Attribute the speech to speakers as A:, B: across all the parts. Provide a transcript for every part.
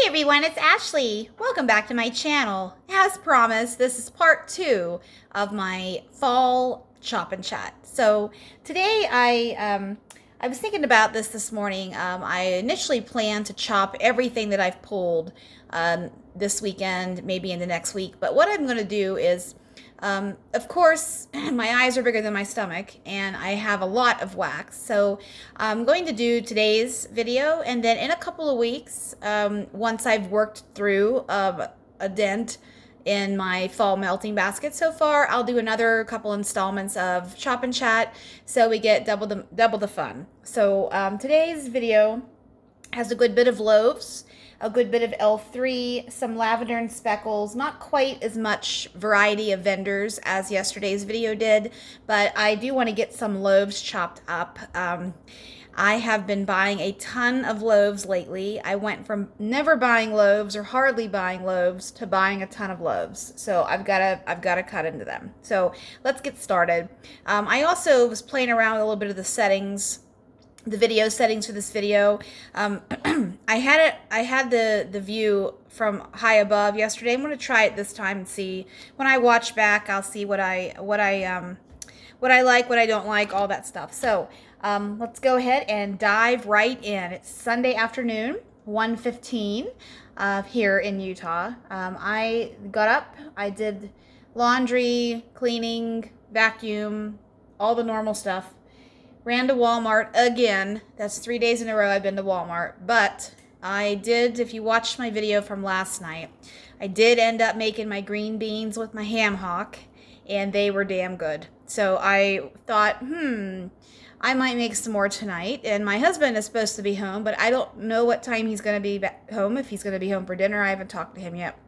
A: Everyone, it's Ashley. Welcome back to my channel. As promised, this is part 2 of my fall chop and chat. So today I was thinking about this morning. I initially planned to chop everything that I've pulled this weekend, maybe in the next week. But what I'm going to do is of course, my eyes are bigger than my stomach, and I have a lot of wax. So I'm going to do today's video, and then in a couple of weeks, once I've worked through a dent in my fall melting basket so far, I'll do another couple installments of Chop and Chat, so we get double the fun. So today's video has a good bit of loaves, a good bit of L3, some lavender and speckles, not quite as much variety of vendors as yesterday's video did, but I do want to get some loaves chopped up. I have been buying a ton of loaves lately. I went from never buying loaves or hardly buying loaves to buying a ton of loaves. So I've got to cut into them. So let's get started. I also was playing around with a little bit of the settings, the video settings for this video. I had the view from high above yesterday. I'm going to try it this time and see. When I watch back, I'll see what I like, what I don't like, all that stuff. So let's go ahead and dive right in. It's Sunday afternoon, 1:15 here in Utah. I got up, I did laundry, cleaning, vacuum, all the normal stuff. Ran to Walmart again. That's 3 days in a row I've been to Walmart. But I did, if you watched my video from last night, I did end up making my green beans with my ham hock, and they were damn good. So I thought, I might make some more tonight. And my husband is supposed to be home, but I don't know what time he's going to be back home, if he's going to be home for dinner. I haven't talked to him yet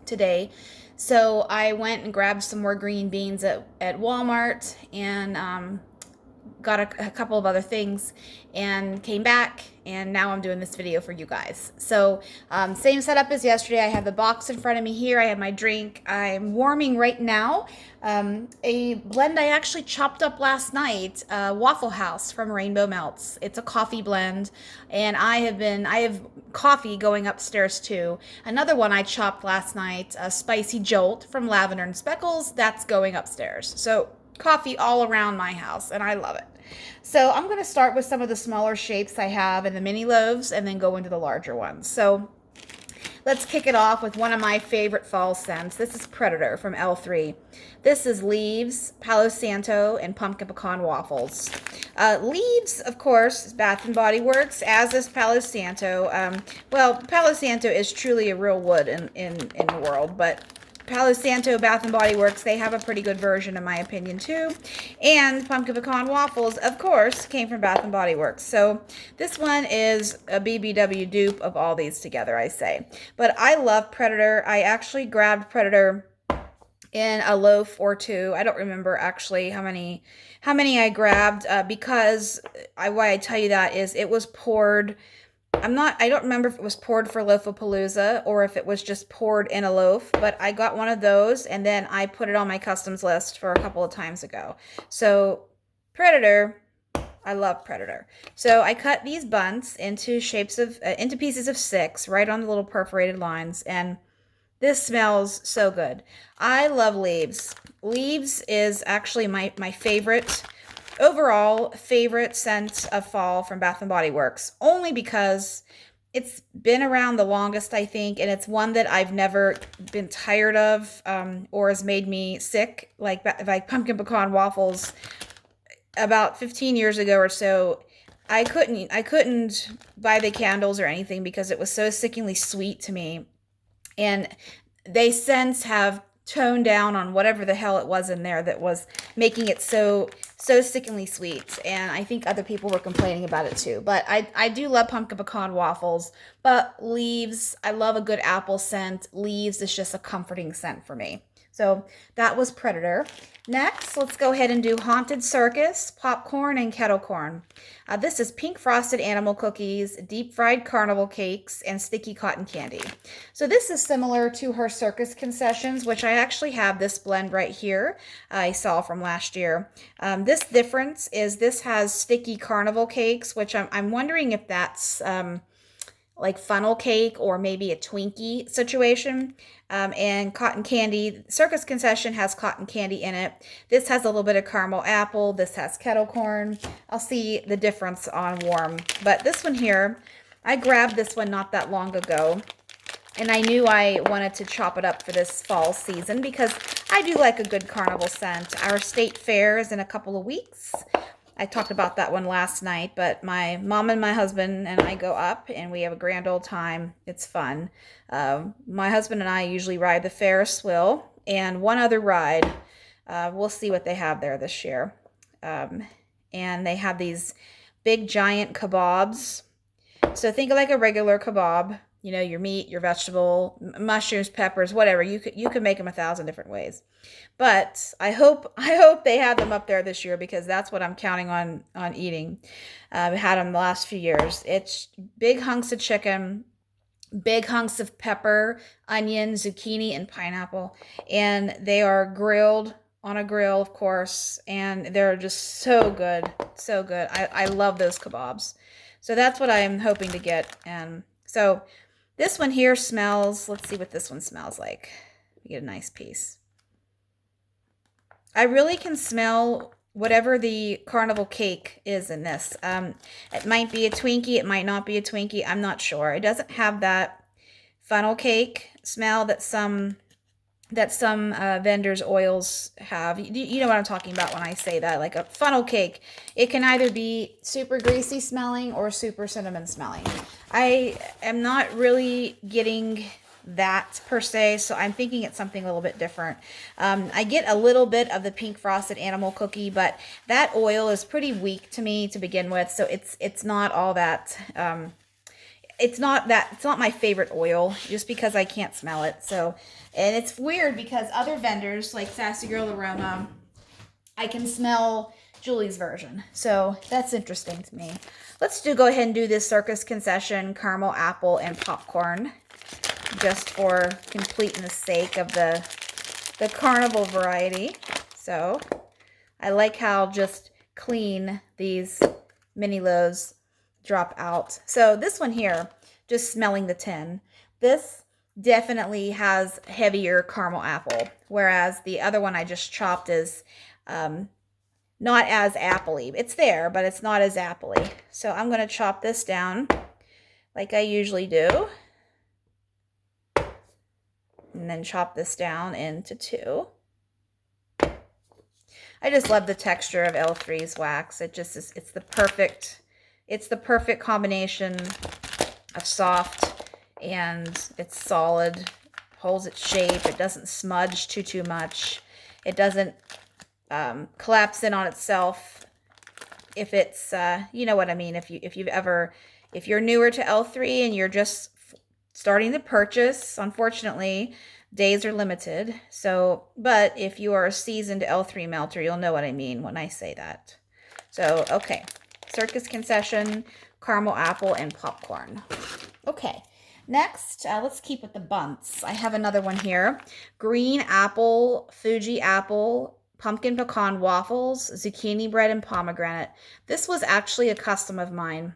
A: today. So I went and grabbed some more green beans at Walmart, and got a couple of other things, and came back, and now I'm doing this video for you guys. So same setup as yesterday. I have the box in front of me here. I have my drink. I'm warming right now a blend I actually chopped up last night, Waffle House from Rainbow Melts. It's a coffee blend, and I have coffee going upstairs too. Another one I chopped last night, a Spicy Jolt from Lavender and Speckles, that's going upstairs. So coffee all around my house, and I love it. So I'm going to start with some of the smaller shapes I have in the mini loaves, and then go into the larger ones. So let's kick it off with one of my favorite fall scents. This is Predator from L3. This is Leaves, Palo Santo, and Pumpkin Pecan Waffles. Leaves, of course, is Bath and Body Works, as is Palo Santo. Well, Palo Santo is truly a real wood in the world, but Palo Santo, Bath and Body Works, they have a pretty good version in my opinion too. And Pumpkin Pecan Waffles, of course, came from Bath and Body Works. So this one is a BBW dupe of all these together, I say. But I love Predator. I actually grabbed Predator in a loaf or two. I don't remember actually how many I grabbed, because why I tell you that is it was poured. I don't remember if it was poured for Loafapalooza or if it was just poured in a loaf, but I got one of those, and then I put it on my customs list for a couple of times ago. So Predator, I love Predator. So I cut these buns into into pieces of 6, right on the little perforated lines, and this smells so good. I love Leaves. Leaves is actually my favorite. Overall favorite scent of fall from Bath and Body Works, only because it's been around the longest, I think, and it's one that I've never been tired of, or has made me sick, like Pumpkin Pecan Waffles. About 15 years ago or so, I couldn't buy the candles or anything because it was so sickeningly sweet to me, and they since have toned down on whatever the hell it was in there that was making it so sickeningly sweet, and I think other people were complaining about it too. But I do love Pumpkin Pecan Waffles, but Leaves, I love a good apple scent. Leaves is just a comforting scent for me. So that was Predator. Next, let's go ahead and do Haunted Circus, Popcorn, and Kettle Corn. This is pink frosted animal cookies, deep fried carnival cakes, and sticky cotton candy. So this is similar to her circus concessions, which I actually have this blend right here I saw from last year. This difference is this has sticky carnival cakes, which I'm wondering if that's like funnel cake or maybe a Twinkie situation. And cotton candy, Circus Concession has cotton candy in it. This has a little bit of caramel apple. This has kettle corn. I'll see the difference on warm. But this one here, I grabbed this one not that long ago. And I knew I wanted to chop it up for this fall season because I do like a good carnival scent. Our state fair is in a couple of weeks. I talked about that one last night, but my mom and my husband and I go up and we have a grand old time. It's fun. My husband and I usually ride the Ferris wheel and one other ride. We'll see what they have there this year. And they have these big giant kebabs. So think of like a regular kebab. You know, your meat, your vegetable, mushrooms, peppers, whatever. You could make them 1,000 different ways. But I hope they have them up there this year because that's what I'm counting on eating. I've had them the last few years. It's big hunks of chicken, big hunks of pepper, onion, zucchini, and pineapple. And they are grilled on a grill, of course, and they're just so good. So good. I love those kebabs. So that's what I'm hoping to get. And so this one here smells, let's see what this one smells like. We get a nice piece. I really can smell whatever the carnival cake is in this. It might be a Twinkie, it might not be a Twinkie, I'm not sure. It doesn't have that funnel cake smell that some vendors' oils have. You know what I'm talking about when I say that, like a funnel cake. It can either be super greasy smelling or super cinnamon smelling. I am not really getting that per se, so I'm thinking it's something a little bit different. I get a little bit of the pink frosted animal cookie, but that oil is pretty weak to me to begin with, so it's not all that. It's not my favorite oil just because I can't smell it. So, and it's weird because other vendors like Sassy Girl Aroma, I can smell Julie's version. So that's interesting to me. Let's go ahead and do this Circus Concession caramel apple and popcorn just for completeness sake of the carnival variety. So I like how just clean these mini loaves drop out. So this one here, just smelling the tin, this definitely has heavier caramel apple, whereas the other one I just chopped is not as appley. It's there, but it's not as appley. So I'm going to chop this down like I usually do, and then chop this down into 2. I just love the texture of L3's wax. It just is, it's the perfect combination of soft and it's solid, holds its shape. It doesn't smudge too much. It doesn't collapse in on itself. If it's, you know what I mean. If you're newer to L3 and you're just starting to purchase, unfortunately, days are limited. So, but if you are a seasoned L3 melter, you'll know what I mean when I say that. So, okay. Circus Concession, caramel apple, and popcorn. Okay, next, let's keep with the bunts. I have another one here. Green apple, Fuji apple, pumpkin pecan waffles, zucchini bread, and pomegranate. This was actually a custom of mine.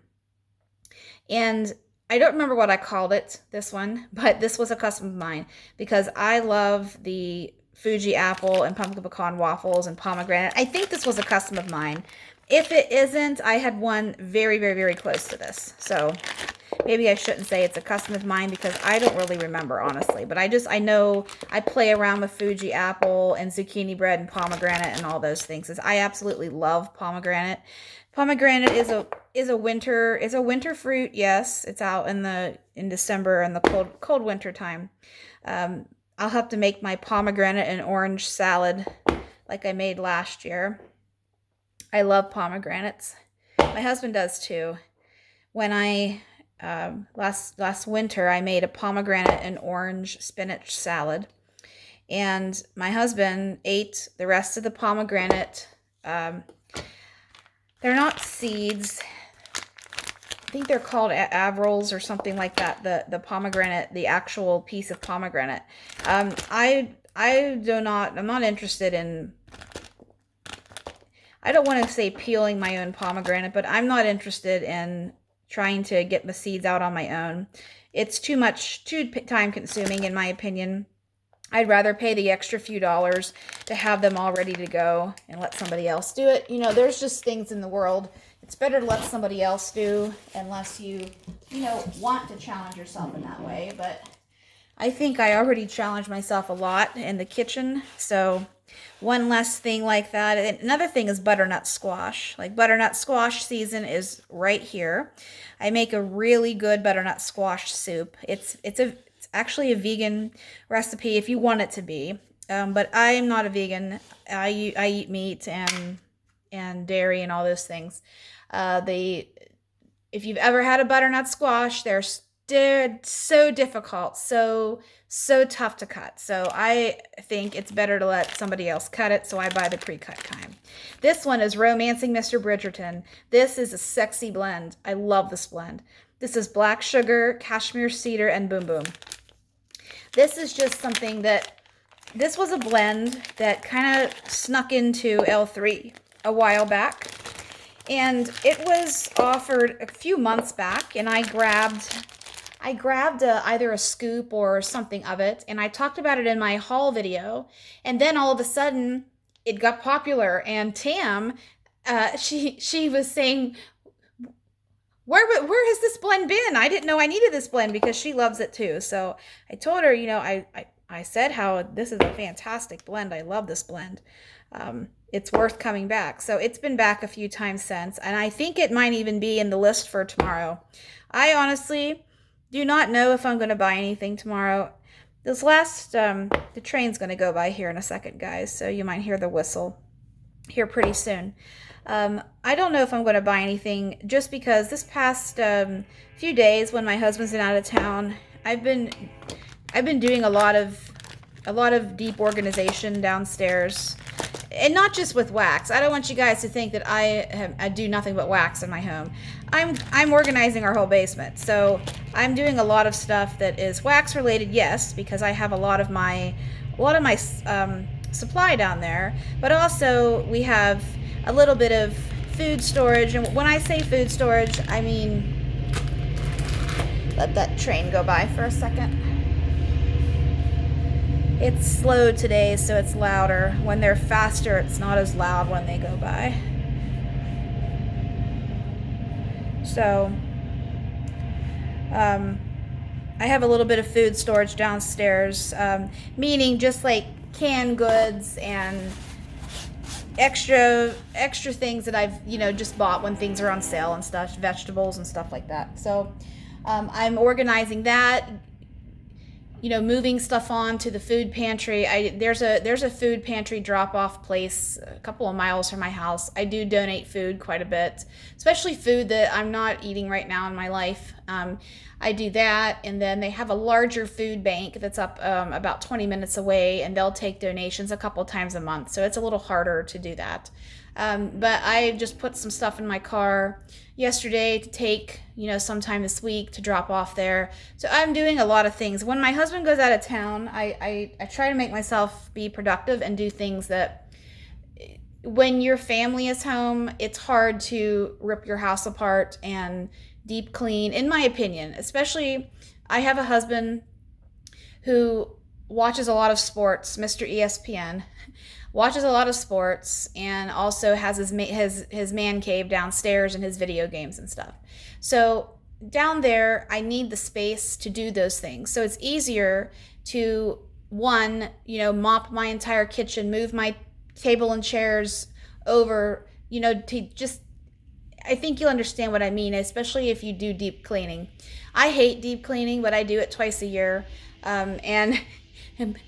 A: And I don't remember what I called it, this one, but this was a custom of mine because I love the Fuji apple and pumpkin pecan waffles and pomegranate. I think this was a custom of mine. If it isn't, I had one very, very, very close to this. So maybe I shouldn't say it's a custom of mine because I don't really remember, honestly. But I know I play around with Fuji apple and zucchini bread and pomegranate and all those things. I absolutely love pomegranate. Pomegranate is a winter fruit. Yes, it's out in December in the cold winter time. I'll have to make my pomegranate and orange salad like I made last year. I love pomegranates. My husband does too. When I last winter I made a pomegranate and orange spinach salad, and my husband ate the rest of the pomegranate. They're not seeds. I think they're called avrils or something like that. The pomegranate, the actual piece of pomegranate. I'm not interested in. I don't want to say peeling my own pomegranate, but I'm not interested in trying to get the seeds out on my own. It's too time consuming in my opinion. I'd rather pay the extra few dollars to have them all ready to go and let somebody else do it. You know, there's just things in the world it's better to let somebody else do unless you want to challenge yourself in that way. But I think I already challenged myself a lot in the kitchen. So one less thing like that. And another thing is butternut squash. Like butternut squash season is right here. I make a really good butternut squash soup. It's actually a vegan recipe if you want it to be. But I'm not a vegan. I eat meat and dairy and all those things. If you've ever had a butternut squash, they're so difficult, so tough to cut. So I think it's better to let somebody else cut it, so I buy the pre-cut kind. This one is Romancing Mr. Bridgerton. This is a sexy blend. I love this blend. This is black sugar, cashmere cedar, and boom boom. This is just something this was a blend that kind of snuck into L3 a while back. And it was offered a few months back, and I grabbed either a scoop or something of it, and I talked about it in my haul video, and then all of a sudden it got popular, and Tam, she was saying, where has this blend been? I didn't know I needed this blend because she loves it too. So I told her, I said how this is a fantastic blend. I love this blend. It's worth coming back. So it's been back a few times since, and I think it might even be in the list for tomorrow. I honestly do not know if I'm going to buy anything tomorrow. The train's going to go by here in a second, guys, so you might hear the whistle here pretty soon. I don't know if I'm going to buy anything just because this past few days when my husband's been out of town, I've been doing a lot of deep organization downstairs. And not just with wax. I don't want you guys to think that I do nothing but wax in my home. I'm organizing our whole basement. So I'm doing a lot of stuff that is wax related, yes, because I have a lot of my supply down there. But also we have a little bit of food storage. And when I say food storage, I mean, let that train go by for a second. It's slow today, so it's louder. When they're faster, it's not as loud when they go by. So, I have a little bit of food storage downstairs, meaning just like canned goods and extra things that I've, just bought when things are on sale and stuff, vegetables and stuff like that. So, I'm organizing that. Moving stuff on to the food pantry. There's a food pantry drop-off place a couple of miles from my house. I do donate food quite a bit, especially food that I'm not eating right now in my life. I do that, and then they have a larger food bank that's up about 20 minutes away, and they'll take donations a couple times a month, so it's a little harder to do that. But I just put some stuff in my car yesterday to take, sometime this week to drop off there. So I'm doing a lot of things. When my husband goes out of town, I try to make myself be productive and do things that, when your family is home, it's hard to rip your house apart and deep clean, in my opinion. Especially, I have a husband who watches a lot of sports, Mr. ESPN. Watches a lot of sports and also has his man cave downstairs and his video games and stuff. So down there, I need the space to do those things. So it's easier to, mop my entire kitchen, move my table and chairs over, to just, I think you'll understand what I mean, especially if you do deep cleaning. I hate deep cleaning, but I do it twice a year. And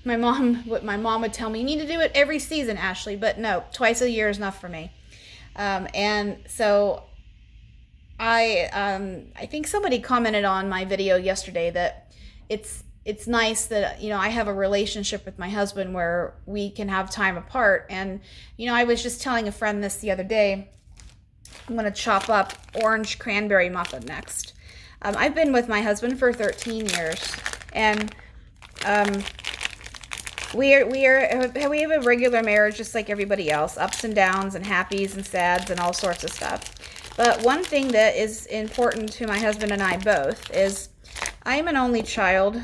A: my mom would tell me, you need to do it every season, Ashley, but no, twice a year is enough for me. And so I think somebody commented on my video yesterday that it's nice that, I have a relationship with my husband where we can have time apart. And, I was just telling a friend this the other day, I'm going to chop up orange cranberry muffin next. I've been with my husband for 13 years, and we have a regular marriage just like everybody else, ups and downs and happies and sads and all sorts of stuff. But one thing that is important to my husband and I both is I'm an only child.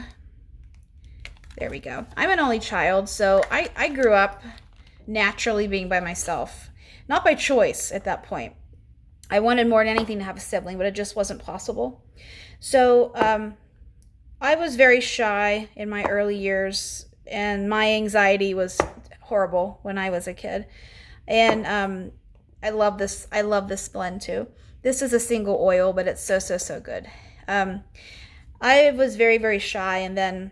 A: There we go. I'm an only child, so I grew up naturally being by myself. Not by choice at that point. I wanted more than anything to have a sibling, but it just wasn't possible. So I was very shy in my early years, and my anxiety was horrible when I was a kid. And I love this. I love this blend too. This is a single oil, but it's so, so, so good. I was very, very shy, and then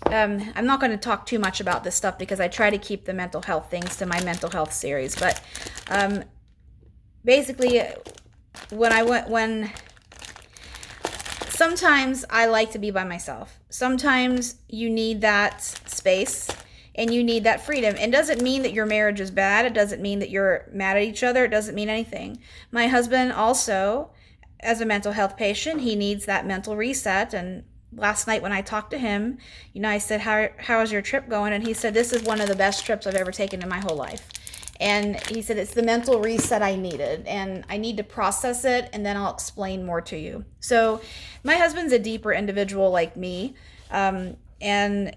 A: I'm not going to talk too much about this stuff because I try to keep the mental health things to my mental health series. But basically, when sometimes I like to be by myself. Sometimes you need that space and you need that freedom. It doesn't mean that your marriage is bad. It doesn't mean that you're mad at each other. It doesn't mean anything. My husband also, as a mental health patient, he needs that mental reset. And last night when I talked to him, I said, how is your trip going? And he said, this is one of the best trips I've ever taken in my whole life. And he said, it's the mental reset I needed, and I need to process it, and then I'll explain more to you. So my husband's a deeper individual like me. And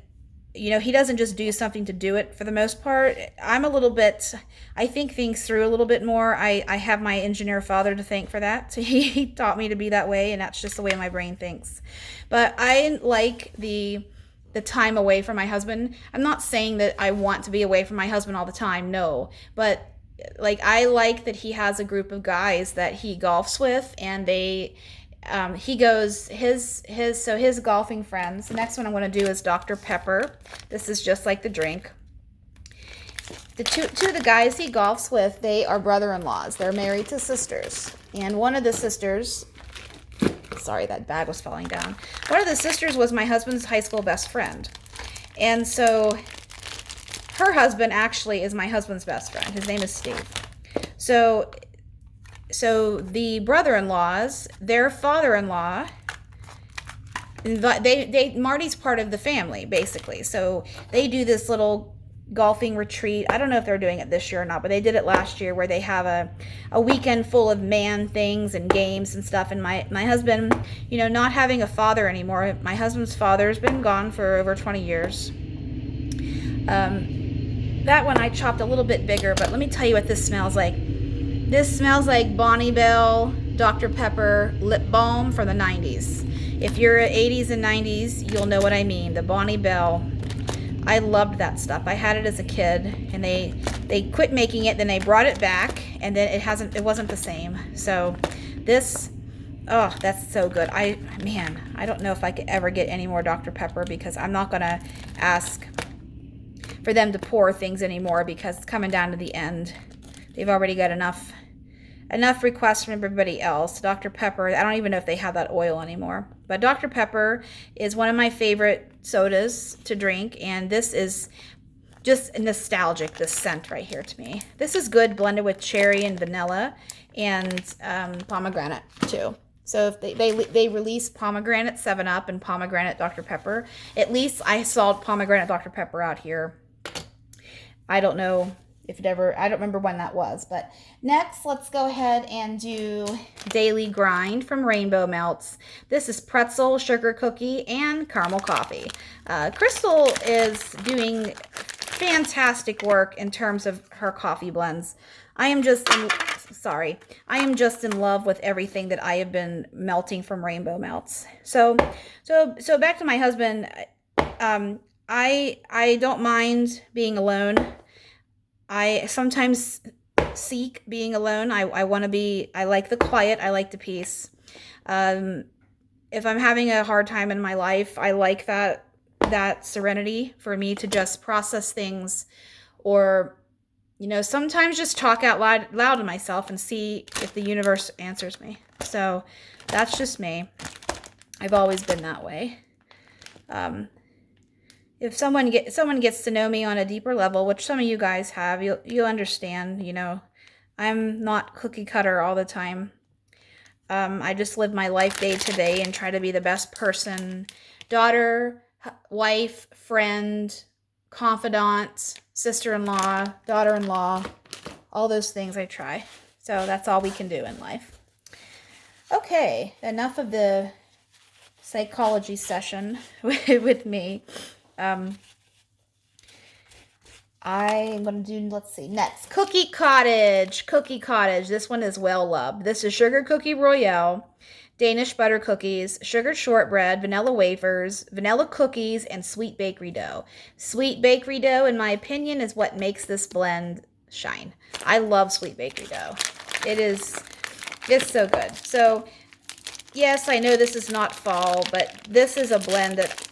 A: he doesn't just do something to do it for the most part. I'm a little bit, I think things through a little bit more. I have my engineer father to thank for that. He taught me to be that way, and that's just the way my brain thinks. But I like the time away from my husband. I'm not saying that I want to be away from my husband all the time, no. But I like that he has a group of guys that he golfs with, and he goes his golfing friends. The next one I'm going to do is Dr. Pepper. This is just like the drink. The two of the guys he golfs with, they are brother-in-laws. They're married to sisters, and one of the sisters, sorry, that bag was falling down. One of the sisters was my husband's high school best friend, and so her husband actually is my husband's best friend. His name is Steve. So the brother-in-laws, their father-in-law, Marty's part of the family, basically. So they do this little golfing retreat. I don't know if they're doing it this year or not, but they did it last year, where they have a weekend full of man things and games and stuff. And my husband, not having a father anymore, my husband's father's been gone for over 20 years. That one I chopped a little bit bigger, but let me tell you what this smells like. This smells like Bonnie Bell Dr. Pepper lip balm from the 90s. If you're 80s and 90s, you'll know what I mean. The Bonnie Bell. I loved that stuff. I had it as a kid, and they quit making it, then they brought it back, and then it wasn't the same. So this, oh, that's so good. I don't know if I could ever get any more Dr. Pepper, because I'm not gonna ask for them to pour things anymore, because it's coming down to the end. They've already got enough requests from everybody else. Dr. Pepper, I don't even know if they have that oil anymore. But Dr. Pepper is one of my favorite sodas to drink, and this is just nostalgic, this scent right here to me. This is good blended with cherry and vanilla and pomegranate too. So if they release pomegranate 7-Up and pomegranate Dr. Pepper, at least I saw pomegranate Dr. Pepper out here. I don't know if it ever, I don't remember when that was. But next, let's go ahead and do Daily Grind from Rainbow Melts. This is pretzel, sugar cookie, and caramel coffee. Crystal is doing fantastic work in terms of her coffee blends. I am just in love with everything that I have been melting from Rainbow Melts. So back to my husband. I don't mind being alone. I sometimes seek being alone. I want to be, I like the quiet. I like the peace. If I'm having a hard time in my life, I like that serenity for me to just process things, or, sometimes just talk out loud to myself and see if the universe answers me. So that's just me. I've always been that way. If someone gets to know me on a deeper level, which some of you guys have, you'll understand, I'm not cookie cutter all the time. I just live my life day to day and try to be the best person, daughter, wife, friend, confidant, sister-in-law, daughter-in-law, all those things I try So that's all we can do in life. Okay, enough of the psychology session with me. I'm going to do, let's see, next. Cookie Cottage. Cookie Cottage. This one is well loved. This is Sugar Cookie Royale, Danish butter cookies, sugar shortbread, vanilla wafers, vanilla cookies, and sweet bakery dough. Sweet bakery dough, in my opinion, is what makes this blend shine. I love sweet bakery dough. It's so good. So, yes, I know this is not fall, but this is a blend that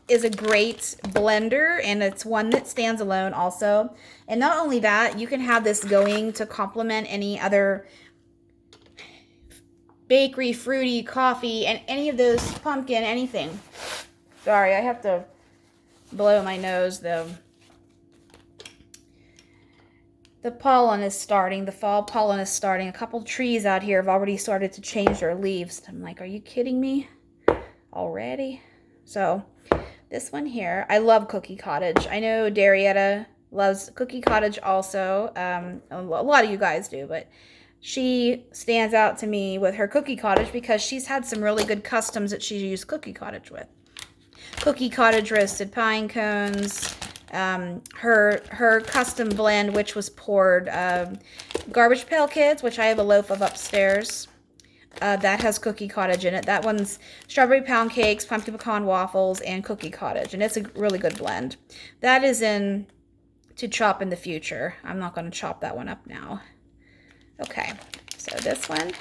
A: is a great blender, and it's one that stands alone also. And not only that, you can have this going to complement any other bakery, fruity, coffee, and any of those pumpkin, anything. Sorry, I have to blow my nose though. The pollen is starting. The fall pollen is starting. A couple trees out here have already started to change their leaves. I'm like, are you kidding me already? So this one here, I love Cookie Cottage. I know Darietta loves Cookie Cottage also. A lot of you guys do, but she stands out to me with her Cookie Cottage because she's had some really good customs that she's used Cookie Cottage with. Cookie Cottage roasted pine cones. Her custom blend, which was poured Garbage Pail Kids, which I have a loaf of upstairs. That has Cookie Cottage in it. That one's strawberry pound cakes, pumpkin pecan waffles, and Cookie Cottage. And it's a really good blend. That is in to chop in the future. I'm not going to chop that one up now. Okay, so this one,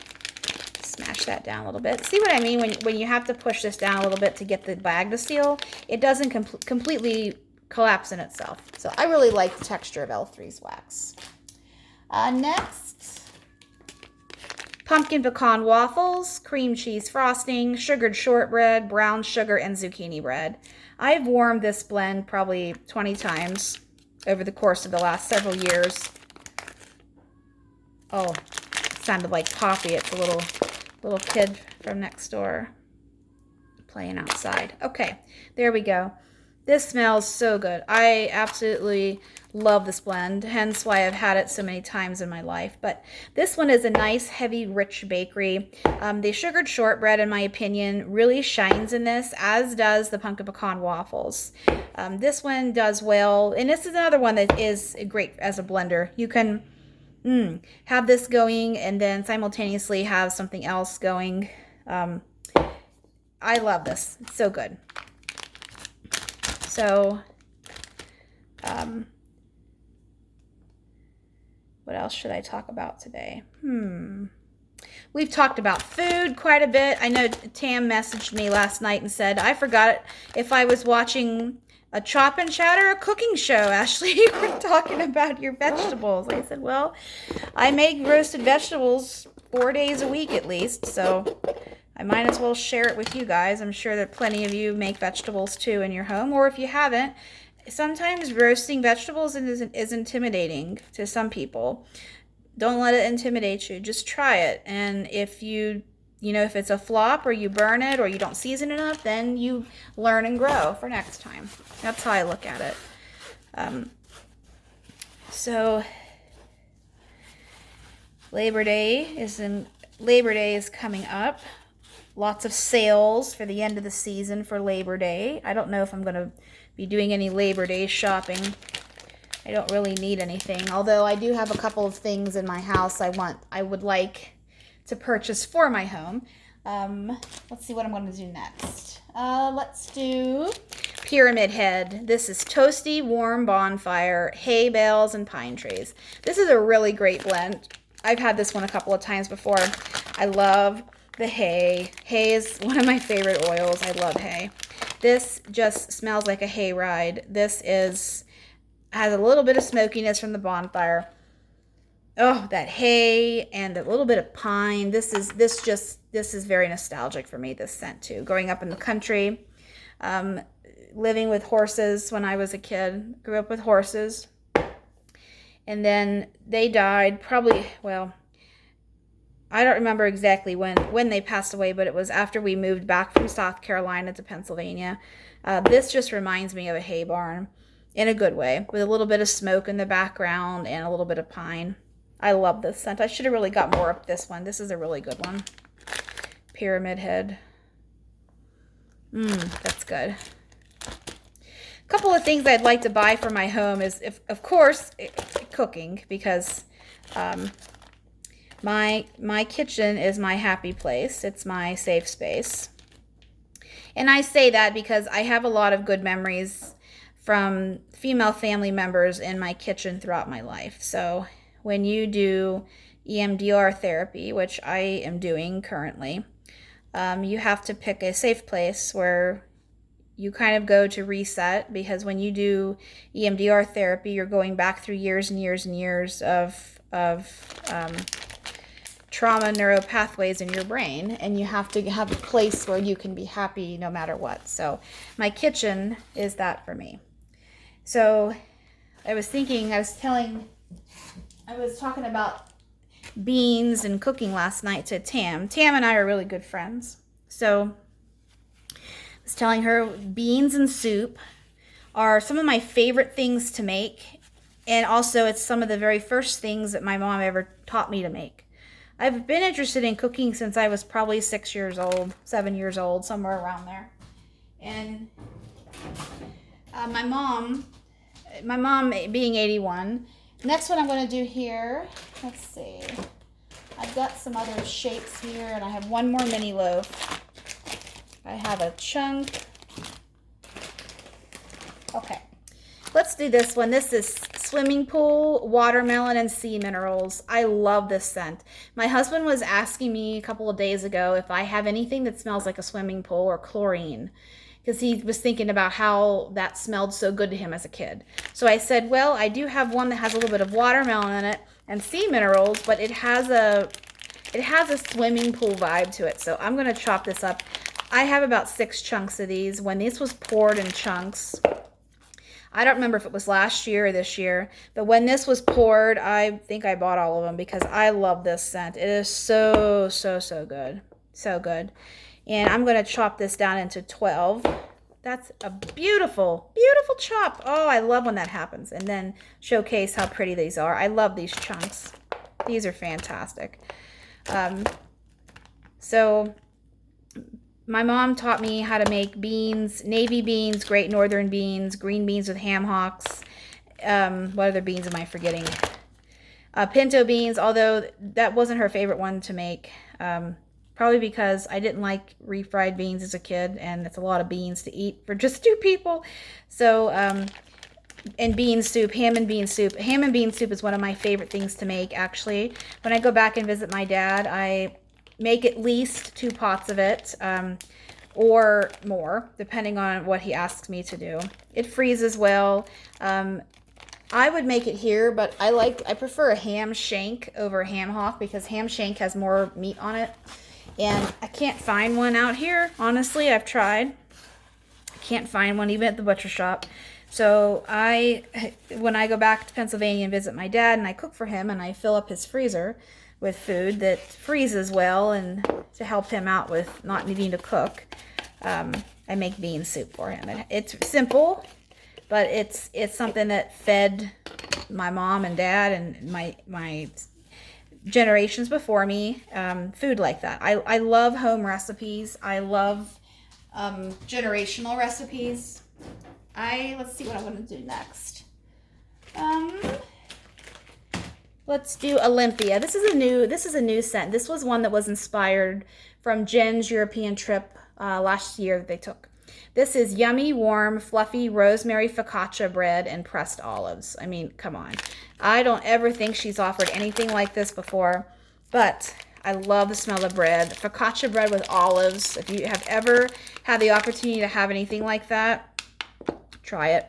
A: smash that down a little bit. See what I mean? When you have to push this down a little bit to get the bag to seal, it doesn't completely collapse in itself. So I really like the texture of L3's wax. Next, pumpkin pecan waffles, cream cheese frosting, sugared shortbread, brown sugar, and zucchini bread. I've warmed this blend probably 20 times over the course of the last several years. Oh, it sounded like Poppy. It's a little kid from next door playing outside. Okay, there we go. This smells so good. I absolutely love this blend, hence why I've had it so many times in my life. But this one is a nice, heavy, rich bakery. The sugared shortbread, in my opinion, really shines in this, as does the pumpkin pecan waffles. This one does well, and this is another one that is great as a blender. You can have this going and then simultaneously have something else going. I love this. It's so good. So, what else should I talk about today? We've talked about food quite a bit. I know Tam messaged me last night and said, I forgot if I was watching a chop and chat or a cooking show. Ashley, you were talking about your vegetables. I said, well, I make roasted vegetables 4 days a week at least, so I might as well share it with you guys. I'm sure that plenty of you make vegetables too in your home, or if you haven't, sometimes roasting vegetables is intimidating to some people. Don't let it intimidate you. Just try it. And if if it's a flop or you burn it or you don't season enough, then you learn and grow for next time. That's how I look at it. So Labor Day is coming up. Lots of sales for the end of the season for Labor Day. I don't know if I'm going to be doing any Labor Day shopping. I don't really need anything, although I do have a couple of things in my house I would like to purchase for my home. Let's see what I'm going to do next. Let's do Pyramid Head. This is toasty, warm bonfire, hay bales, and pine trees. This is a really great blend. I've had this one a couple of times before. I love the hay. Hay is one of my favorite oils. I love hay. This just smells like a hay ride. This has a little bit of smokiness from the bonfire. Oh, that hay and a little bit of pine. This is very nostalgic for me, this scent too. Growing up in the country, living with horses when I was a kid. Grew up with horses. And then they died probably, well, I don't remember exactly when they passed away, but it was after we moved back from South Carolina to Pennsylvania. This just reminds me of a hay barn in a good way, with a little bit of smoke in the background and a little bit of pine. I love this scent. I should have really got more of this one. This is a really good one. Pyramid Head. That's good. A couple of things I'd like to buy for my home is, of course, cooking, because my kitchen is my happy place. It's my safe space. And I say that because I have a lot of good memories from female family members in my kitchen throughout my life. So when you do EMDR therapy, which I am doing currently, you have to pick a safe place where you kind of go to reset, because when you do EMDR therapy, you're going back through years and years and years of trauma neural pathways in your brain, and you have to have a place where you can be happy no matter what. So my kitchen is that for me. So I was talking about beans and cooking last night to Tam. Tam and I are really good friends. So I was telling her beans and soup are some of my favorite things to make. And also it's some of the very first things that my mom ever taught me to make. I've been interested in cooking since I was probably 6 years old, 7 years old, somewhere around there. And my mom being 81. Next one I'm going to do here, let's see. I've got some other shapes here, and I have one more mini loaf. I have a chunk. Okay, let's do this one. This is Swimming Pool, Watermelon, and Sea Minerals. I love this scent. My husband was asking me a couple of days ago if I have anything that smells like a swimming pool or chlorine, because he was thinking about how that smelled so good to him as a kid. So I said, well, I do have one that has a little bit of watermelon in it and sea minerals, but it has a swimming pool vibe to it. So I'm going to chop this up. I have about 6 chunks of these. When this was poured in chunks, I don't remember if it was last year or this year, but when this was poured, I think I bought all of them because I love this scent. It is so, so, so good. So good. And I'm going to chop this down into 12. That's a beautiful, beautiful chop. Oh, I love when that happens. And then showcase how pretty these are. I love these chunks. These are fantastic. So my mom taught me how to make beans, navy beans, great northern beans, green beans with ham hocks. What other beans am I forgetting? Pinto beans, although that wasn't her favorite one to make. Probably because I didn't like refried beans as a kid, and it's a lot of beans to eat for just 2 people. So, and bean soup, ham and bean soup. Ham and bean soup is one of my favorite things to make, actually. When I go back and visit my dad, I make at least 2 pots of it, or more, depending on what he asks me to do. It freezes well. I would make it here, but I prefer a ham shank over a ham hock because ham shank has more meat on it. And I can't find one out here. Honestly, I've tried. I can't find one even at the butcher shop. So when I go back to Pennsylvania and visit my dad and I cook for him and I fill up his freezer with food that freezes well and to help him out with not needing to cook, I make bean soup for him. It's simple, but it's something that fed my mom and dad and my generations before me, food like that. I love home recipes. I love generational recipes. Let's see what I'm going to do next. Let's do Olympia. This is a new scent. This was one that was inspired from Jen's European trip last year that they took. This is yummy, warm, fluffy rosemary focaccia bread and pressed olives. I mean, come on. I don't ever think she's offered anything like this before, but I love the smell of bread. Focaccia bread with olives. If you have ever had the opportunity to have anything like that, try it.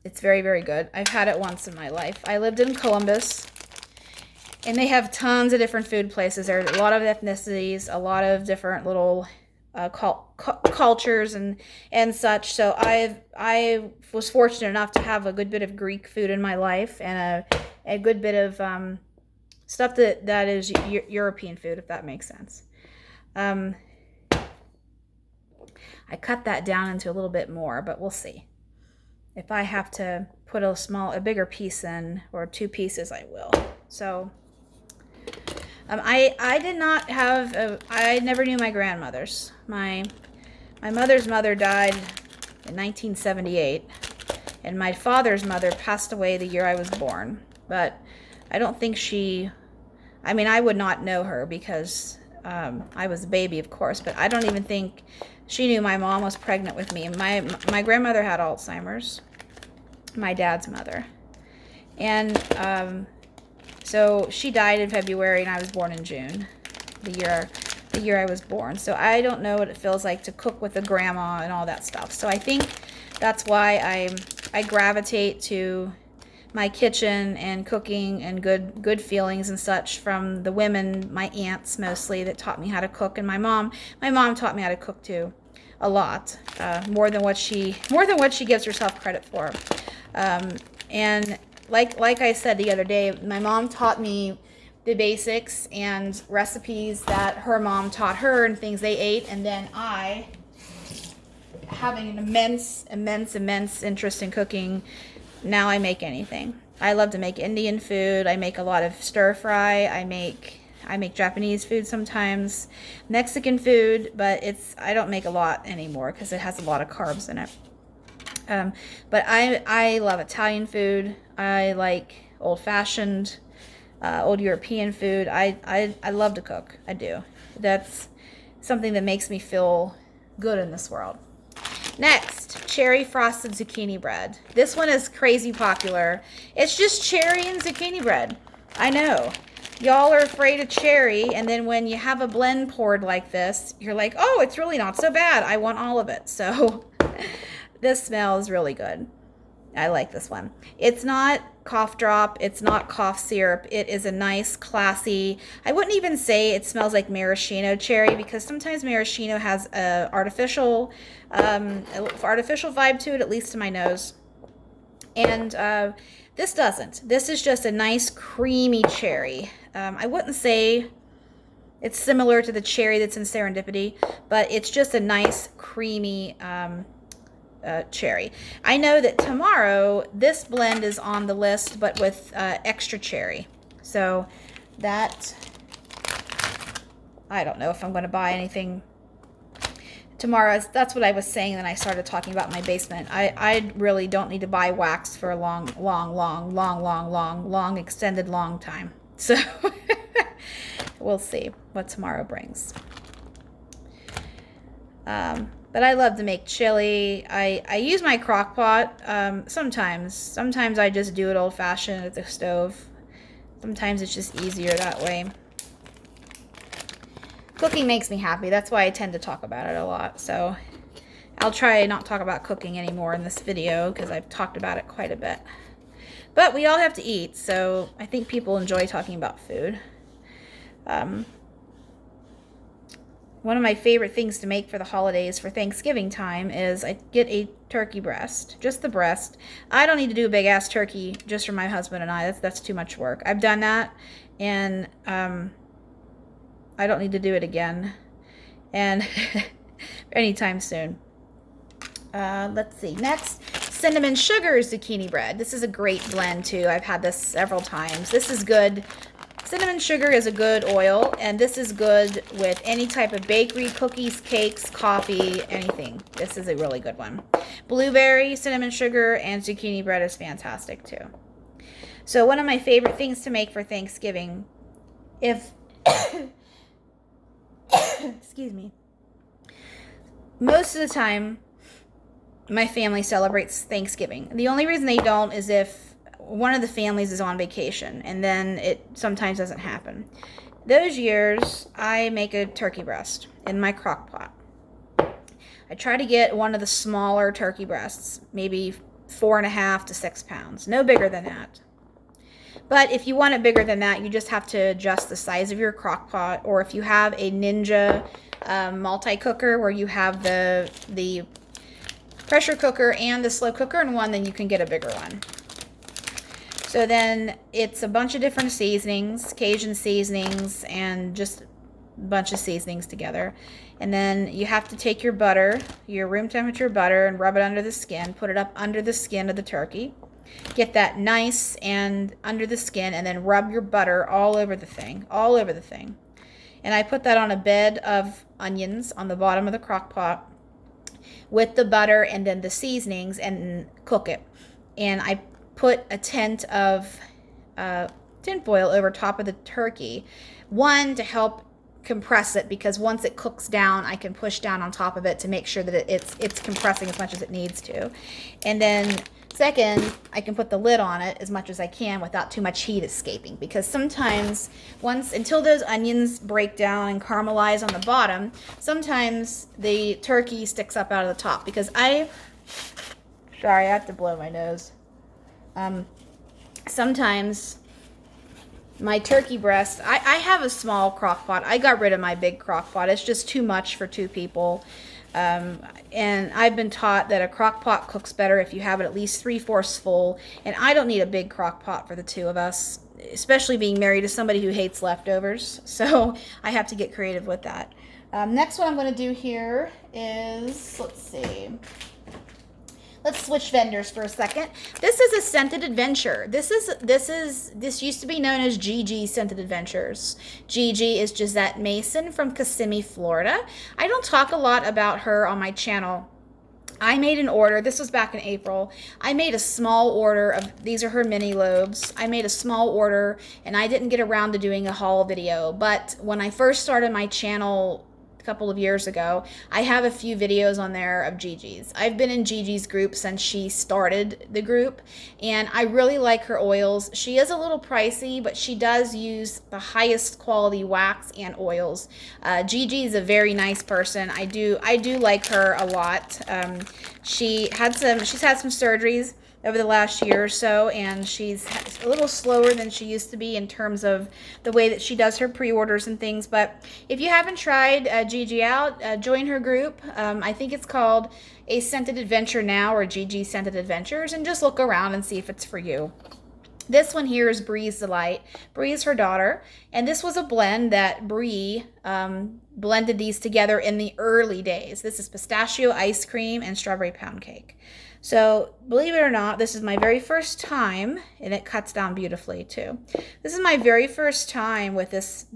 A: It's very, very good. I've had it once in my life. I lived in Columbus, and they have tons of different food places. There are a lot of ethnicities, a lot of different little cultures and such. So I was fortunate enough to have a good bit of Greek food in my life and a good bit of stuff that is European food, if that makes sense. I cut that down into a little bit more, but we'll see. If I have to put a bigger piece in, or 2 pieces, I will. So I did not have I never knew my grandmothers. My mother's mother died in 1978, and my father's mother passed away the year I was born. But I don't think I mean, I would not know her because I was a baby, of course, but I don't even think she knew my mom was pregnant with me. My grandmother had Alzheimer's, my dad's mother. And so she died in February, and I was born in June, the year I was born. So I don't know what it feels like to cook with a grandma and all that stuff. So I think that's why I gravitate to my kitchen and cooking and good feelings and such from the women, my aunts mostly, that taught me how to cook, and my mom taught me how to cook too, a lot, more than what she gives herself credit for. And like I said the other day, my mom taught me the basics and recipes that her mom taught her and things they ate, and then I, having an immense interest in cooking, now I make anything. I love to make Indian food. I make a lot of stir fry. I make Japanese food sometimes, Mexican food, but I don't make a lot anymore because it has a lot of carbs in it. But I love Italian food. I like old-fashioned, old European food. I love to cook. I do. That's something that makes me feel good in this world. Next, cherry frosted zucchini bread. This one is crazy popular. It's just cherry and zucchini bread. I know. Y'all are afraid of cherry, and then when you have a blend poured like this, you're like, oh, it's really not so bad. I want all of it. So this smells really good. I like this one. It's not cough drop. It's not cough syrup. It is a nice, classy, I wouldn't even say it smells like maraschino cherry, because sometimes maraschino has a artificial vibe to it, at least to my nose. And this doesn't. This is just a nice, creamy cherry. I wouldn't say it's similar to the cherry that's in Serendipity, but it's just a nice, creamy cherry. I know that tomorrow this blend is on the list, but with extra cherry. So that, I don't know if I'm going to buy anything tomorrow. That's what I was saying. Then I started talking about my basement. I really don't need to buy wax for a long extended long time. So we'll see what tomorrow brings. But I love to make chili. I use my crock pot sometimes. Sometimes I just do it old-fashioned at the stove. Sometimes it's just easier that way. Cooking makes me happy. That's why I tend to talk about it a lot. So I'll try not talk about cooking anymore in this video because I've talked about it quite a bit. But we all have to eat, so I think people enjoy talking about food. One of my favorite things to make for the holidays for Thanksgiving time is I get a turkey breast, just the breast. I don't need to do a big ass turkey just for my husband and I. That's too much work. I've done that, and I don't need to do it again, and anytime soon. Let's see. Next, cinnamon sugar zucchini bread. This is a great blend too. I've had this several times. This is good. Cinnamon sugar is a good oil, and this is good with any type of bakery, cookies, cakes, coffee, anything. This is a really good one. Blueberry, cinnamon sugar, and zucchini bread is fantastic too. So one of my favorite things to make for Thanksgiving, if excuse me, most of the time my family celebrates Thanksgiving. The only reason they don't is if one of the families is on vacation, and then it sometimes doesn't happen. Those years, I make a turkey breast in my crock pot. I try to get one of the smaller turkey breasts, maybe 4.5 to 6 pounds, no bigger than that. But if you want it bigger than that, you just have to adjust the size of your crock pot, or if you have a Ninja multi-cooker where you have the pressure cooker and the slow cooker in one, then you can get a bigger one. So then it's a bunch of different seasonings, Cajun seasonings, and just a bunch of seasonings together. And then you have to take your butter, your room temperature butter, and rub it under the skin. Put it up under the skin of the turkey. get that nice and under the skin, and then rub your butter all over the thing, all over the thing. And I put that on a bed of onions on the bottom of the crock pot with the butter and then the seasonings, and cook it. And I put a tint of tin foil over top of the turkey, one to help compress it, because once it cooks down, I can push down on top of it to make sure that it's compressing as much as it needs to. And then second, I can put the lid on it as much as I can without too much heat escaping, because sometimes until those onions break down and caramelize on the bottom, sometimes the turkey sticks up out of the top. Because sorry, I have to blow my nose. Sometimes my turkey breast, I have a small crock pot. I got rid of my big crock pot. It's just too much for 2 people. And I've been taught that a crock pot cooks better if you have it at least 3/4 full. And I don't need a big crock pot for the 2 of us, especially being married to somebody who hates leftovers. So I have to get creative with that. Next one I'm going to do here is, let's see. Let's switch vendors for a second. This is a Scented Adventure. This used to be known as Gigi Scented Adventures. Gigi is Gisette Mason from Kissimmee, Florida. I don't talk a lot about her on my channel. I made an order. This was back in April. I made a small order of, these are her mini lobes. I made a small order, and I didn't get around to doing a haul video. But when I first started my channel a couple of years ago, I have a few videos on there of Gigi's. I've been in Gigi's group since she started the group, and I really like her oils. She is a little pricey, but she does use the highest quality wax and oils. Gigi is a very nice person. I do like her a lot. She's had some surgeries over the last year or so, and she's a little slower than she used to be in terms of the way that she does her pre-orders and things. But if you haven't tried Gigi out, join her group. I think it's called A Scented Adventure Now, or Gigi Scented Adventures, and just look around and see if it's for you. This one here is Bree's Delight. Bree is her daughter, and this was a blend that Bree blended these together in the early days. This is pistachio ice cream and strawberry pound cake. So believe it or not, this is my very first time, and it cuts down beautifully too. This is my very first time with this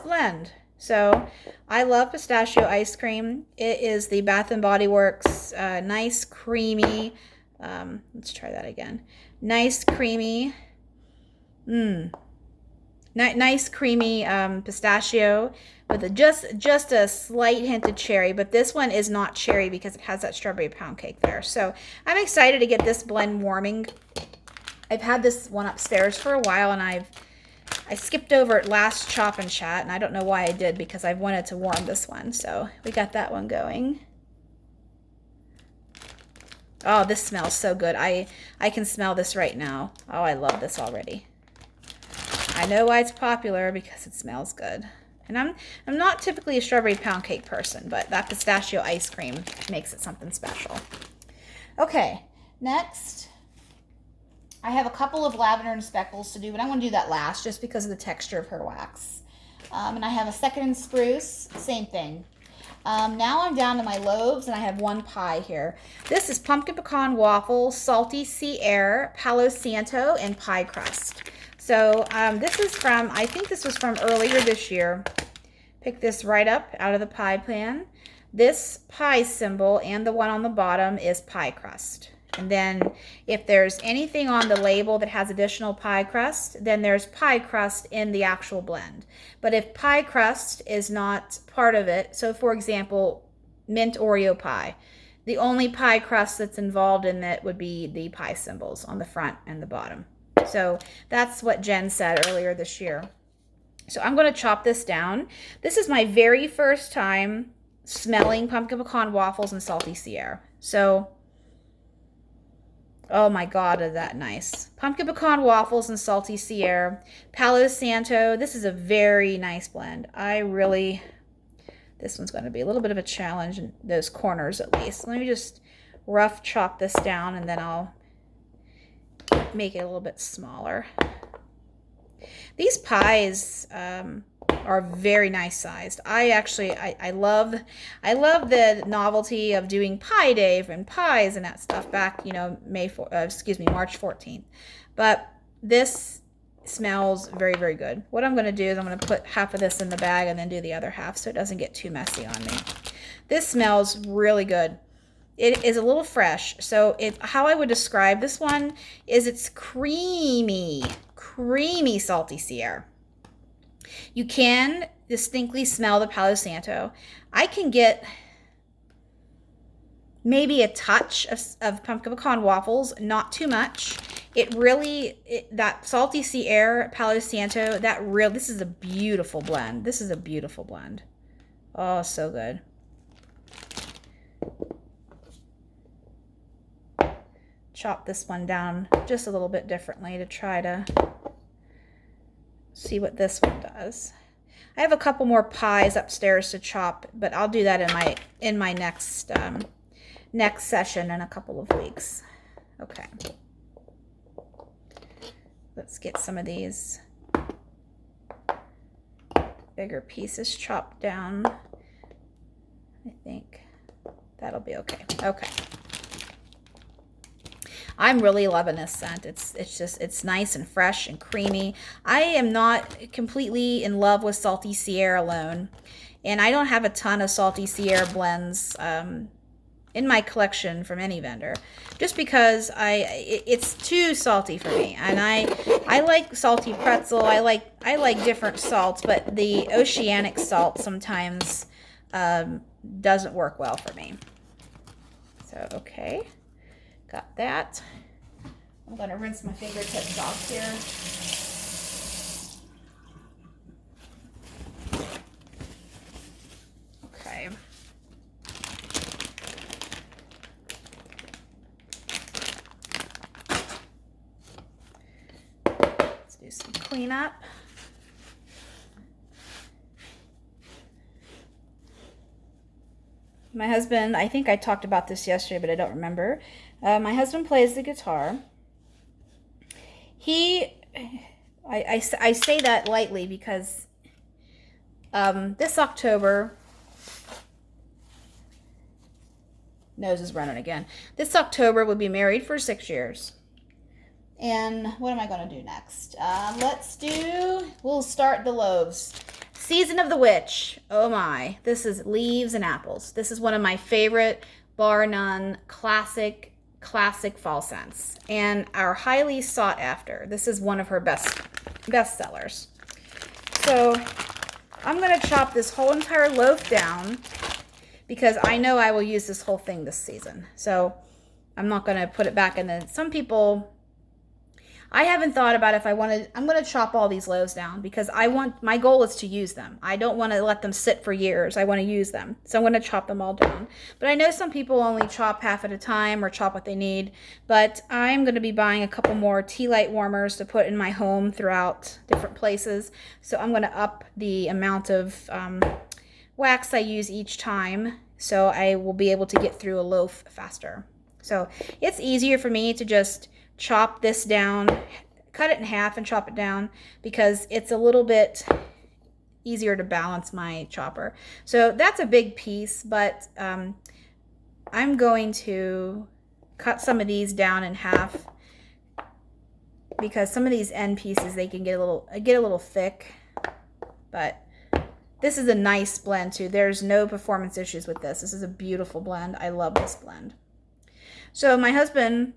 A: blend. So I love pistachio ice cream. It is the Bath and Body Works nice creamy. Let's try that again. Nice creamy. Nice creamy pistachio with just a slight hint of cherry, but this one is not cherry because it has that strawberry pound cake there. So I'm excited to get this blend warming. I've had this one upstairs for a while, and I skipped over it last Chop and Chat, and I don't know why I did, because I wanted to warm this one. So we got that one going. Oh, this smells so good. I can smell this right now. Oh, I love this already. I know why it's popular, because it smells good. And I'm not typically a strawberry pound cake person, but that pistachio ice cream makes it something special. Okay, next, I have a couple of lavender and speckles to do, but I'm going to do that last just because of the texture of her wax. And I have a second and spruce, same thing. Now I'm down to my loaves, and I have one pie here. This is pumpkin pecan waffle, salty sea air, palo santo, and pie crust. So this is from, I think this was from earlier this year. Pick this right up out of the pie pan. This pie symbol and the one on the bottom is pie crust. And then if there's anything on the label that has additional pie crust, then there's pie crust in the actual blend. But if pie crust is not part of it, so for example, mint Oreo pie, the only pie crust that's involved in it would be the pie symbols on the front and the bottom. So that's what Jen said earlier this year. So I'm going to chop this down. This is my very first time smelling pumpkin pecan waffles and salty sea air. So, oh my God, is that nice. Pumpkin pecan waffles and salty sea air. Palo Santo. This is a very nice blend. This one's going to be a little bit of a challenge in those corners at least. Let me just rough chop this down, and then I'll make it a little bit smaller. These pies are very nice sized. I love the novelty of doing Pie Day and pies and that stuff back, March 14th. But this smells very, very good. What I'm going to do is I'm going to put half of this in the bag and then do the other half so it doesn't get too messy on me. This smells really good. It is a little fresh. So how I would describe this one is it's creamy salty sea air. You can distinctly smell the Palo Santo. I can get maybe a touch of pumpkin pecan waffles, not too much. That salty sea air, Palo Santo, this is a beautiful blend. This is a beautiful blend. Oh, so good. Chop this one down just a little bit differently to try to see what this one does. I have a couple more pies upstairs to chop, but I'll do that in my next session in a couple of weeks. Okay. Let's get some of these bigger pieces chopped down. I think that'll be okay. Okay. I'm really loving this scent. It's nice and fresh and creamy. I am not completely in love with Salty Sierra alone, and I don't have a ton of Salty Sierra blends in my collection from any vendor, just because it's too salty for me. And I like salty pretzel. I like different salts, but the oceanic salt sometimes doesn't work well for me. So okay. Got that. I'm going to rinse my fingertips off here. Okay. Let's do some cleanup. My husband, I think I talked about this yesterday, but I don't remember. My husband plays the guitar. I say that lightly because this October, nose is running again. This October we'll be married for 6 years. And what am I going to do next? We'll start the loaves. Season of the Witch. Oh my, this is Leaves and Apples. This is one of my favorite, bar none, classic fall scents, and are highly sought after. This is one of her best sellers. So I'm going to chop this whole entire loaf down because I know I will use this whole thing this season. So I'm not going to put it back in the, some people, I haven't thought about if I wanted, I'm going to chop all these loaves down because my goal is to use them. I don't want to let them sit for years. I want to use them. So I'm going to chop them all down. But I know some people only chop half at a time or chop what they need. But I'm going to be buying a couple more tea light warmers to put in my home throughout different places. So I'm going to up the amount of wax I use each time. So I will be able to get through a loaf faster. So it's easier for me to just chop this down, cut it in half and chop it down because it's a little bit easier to balance my chopper. So that's a big piece, but I'm going to cut some of these down in half because some of these end pieces, they can get a little thick, but this is a nice blend too. There's no performance issues with this. This is a beautiful blend. I love this blend. So my husband,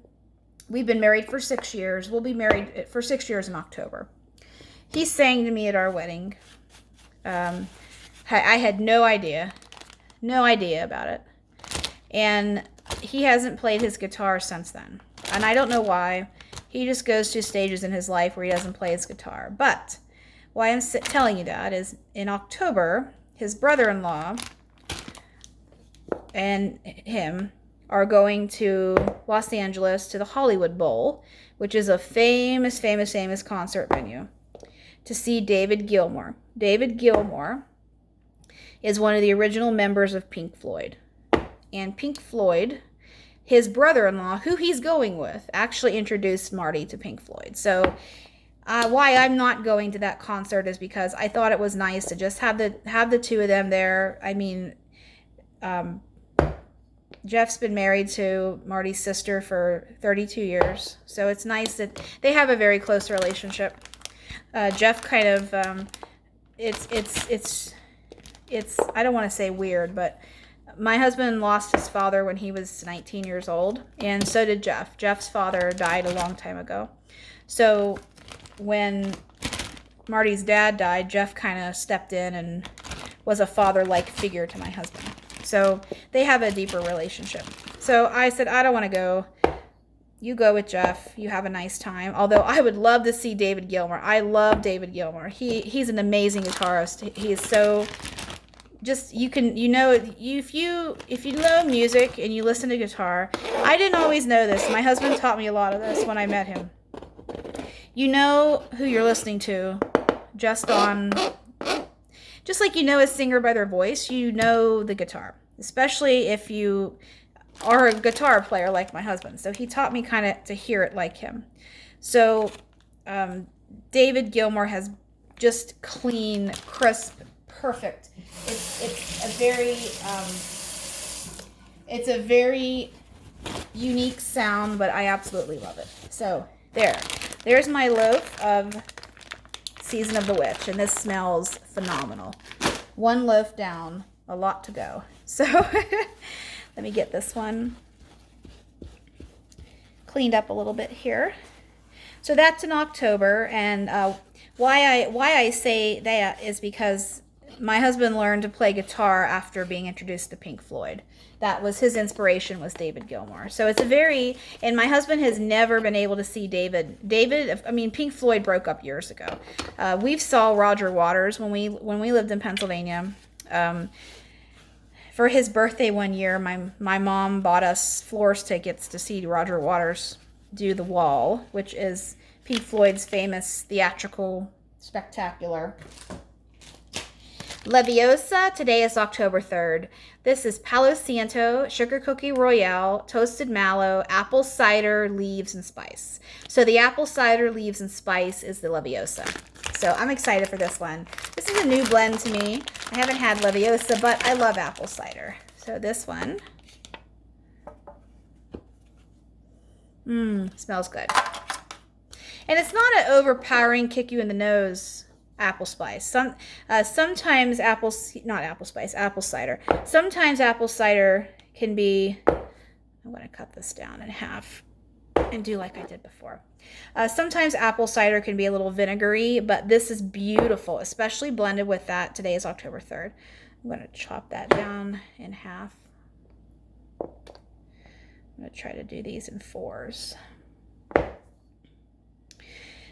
A: we've been married for 6 years. We'll be married for 6 years in October. He sang to me at our wedding. I had no idea about it. And he hasn't played his guitar since then. And I don't know why. He just goes through stages in his life where he doesn't play his guitar. But why I'm telling you that is in October, his brother-in-law and him are going to Los Angeles to the Hollywood Bowl, which is a famous concert venue, to see David Gilmour. David Gilmour is one of the original members of Pink Floyd. And Pink Floyd, his brother-in-law, who he's going with, actually introduced Marty to Pink Floyd. So Why I'm not going to that concert is because I thought it was nice to just have the two of them there. I mean, um, Jeff's been married to Marty's sister for 32 years, so it's nice that they have a very close relationship. Jeff kind of, it's I don't want to say weird, but my husband lost his father when he was 19 years old, and so did Jeff. Jeff's father died a long time ago. So when Marty's dad died, Jeff kind of stepped in and was a father-like figure to my husband. So they have a deeper relationship. So I said, I don't want to go. You go with Jeff. You have a nice time. Although I would love to see David Gilmour. I love David Gilmour. He's an amazing guitarist. He is so just, you know, if you know music and you listen to guitar. I didn't always know this. My husband taught me a lot of this when I met him. You know who you're listening to just like you know a singer by their voice, you know the guitar, especially if you are a guitar player like my husband. So he taught me kind of to hear it like him. So David Gilmour has just clean, crisp, perfect. It's a very unique sound, but I absolutely love it. So there's my loaf of Season of the Witch, and this smells phenomenal. One loaf down, a lot to go. So let me get this one cleaned up a little bit here. So that's in October, and why I say that is because my husband learned to play guitar after being introduced to Pink Floyd. That was his inspiration, was David Gilmour. So it's and my husband has never been able to see David, I mean, Pink Floyd broke up years ago. We saw Roger Waters when we lived in Pennsylvania. For his birthday one year, my mom bought us floor's tickets to see Roger Waters do The Wall, which is Pink Floyd's famous theatrical spectacular. Leviosa, today is October 3rd. This is Palo Santo, Sugar Cookie Royale, Toasted Mallow, Apple Cider, Leaves, and Spice. So the Apple Cider, Leaves, and Spice is the Leviosa. So I'm excited for this one. This is a new blend to me. I haven't had Leviosa, but I love apple cider. So this one. Smells good. And it's not an overpowering, kick you in the nose apple spice. Sometimes apple cider. Sometimes apple cider can be, I'm going to cut this down in half and do like I did before. Sometimes apple cider can be a little vinegary, but this is beautiful, especially blended with that. Today is October 3rd. I'm going to chop that down in half. I'm going to try to do these in 4s.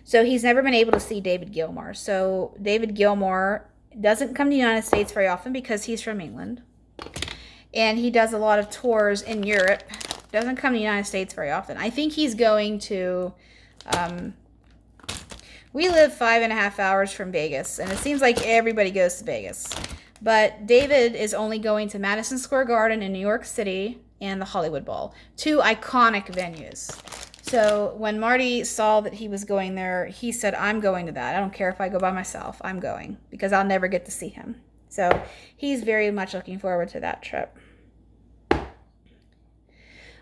A: So he's never been able to see David Gilmour. So David Gilmour doesn't come to the United States very often because he's from England. And he does a lot of tours in Europe. Doesn't come to the United States very often. I think he's going to, we live 5.5 hours from Vegas. And it seems like everybody goes to Vegas. But David is only going to Madison Square Garden in New York City and the Hollywood Bowl. 2 iconic venues. So when Marty saw that he was going there, he said, I'm going to that. I don't care if I go by myself. I'm going because I'll never get to see him. So he's very much looking forward to that trip.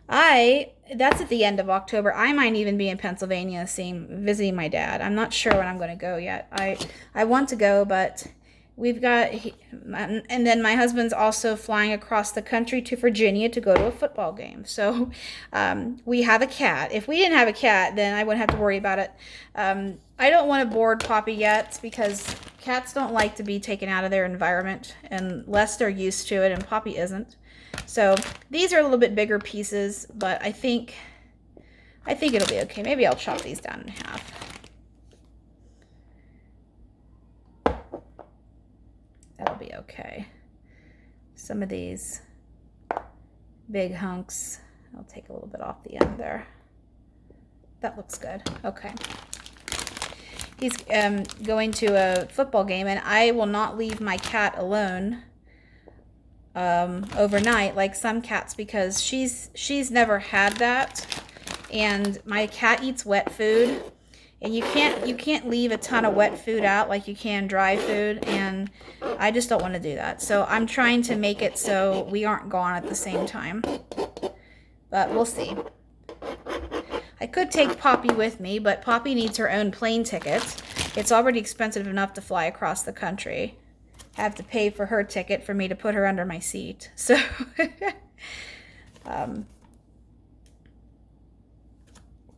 A: That's at the end of October. I might even be in Pennsylvania visiting my dad. I'm not sure when I'm going to go yet. I want to go, but we've got, and then my husband's also flying across the country to Virginia to go to a football game. So we have a cat. If we didn't have a cat, then I wouldn't have to worry about it. I don't want to board Poppy yet because cats don't like to be taken out of their environment unless they're used to it, and Poppy isn't. So these are a little bit bigger pieces, but I think it'll be okay. Maybe I'll chop these down in half. That'll be okay. Some of these big hunks, I'll take a little bit off the end there. That looks good. Okay. He's going to a football game, and I will not leave my cat alone overnight like some cats because she's never had that. And my cat eats wet food, And you can't leave a ton of wet food out like you can dry food, and I just don't want to do that. So I'm trying to make it so we aren't gone at the same time. But we'll see. I could take Poppy with me, but Poppy needs her own plane ticket. It's already expensive enough to fly across the country. I have to pay for her ticket for me to put her under my seat. So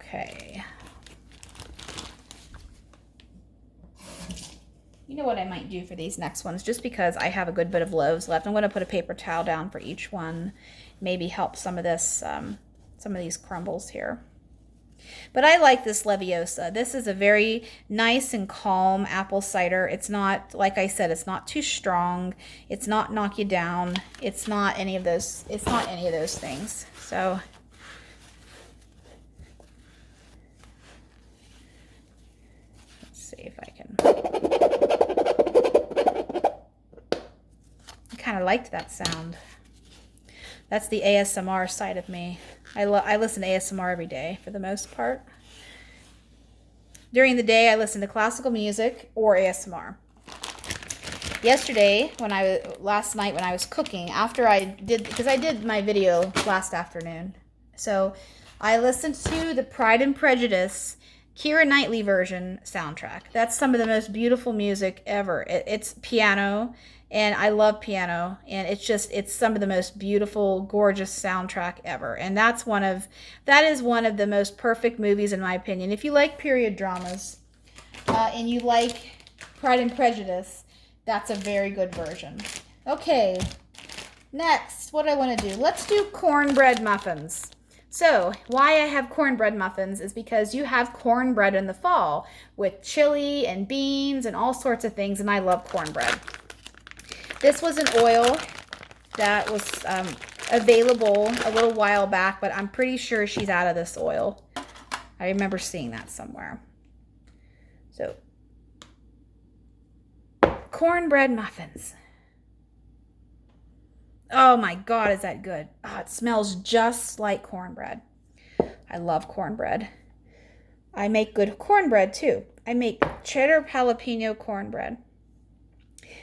A: okay. You know what I might do for these next ones, just because I have a good bit of loaves left. I'm going to put a paper towel down for each one. Maybe help some of this, some of these crumbles here. But I like this Leviosa. This is a very nice and calm apple cider. It's not, like I said, it's not too strong. It's not knock you down. It's not any of those. It's not any of those things. So let's see if I can. I kind of liked that sound. That's the ASMR side of me. I listen to ASMR every day for the most part. During the day, I listen to classical music or ASMR. Yesterday, last night when I was cooking, after because I did my video last afternoon. So I listened to the Pride and Prejudice Keira Knightley version soundtrack. That's some of the most beautiful music ever. It's piano, and I love piano, and it's some of the most beautiful, gorgeous soundtrack ever. And that is one of the most perfect movies in my opinion. If you like period dramas and you like Pride and Prejudice, that's a very good version. Okay, next, what do I want to do? Let's do cornbread muffins. So why I have cornbread muffins is because you have cornbread in the fall with chili and beans and all sorts of things, and I love cornbread. This was an oil that was available a little while back, but I'm pretty sure she's out of this oil. I remember seeing that somewhere. So, cornbread muffins. Oh my God, is that good? Oh, it smells just like cornbread. I love cornbread. I make good cornbread too. I make cheddar jalapeno cornbread.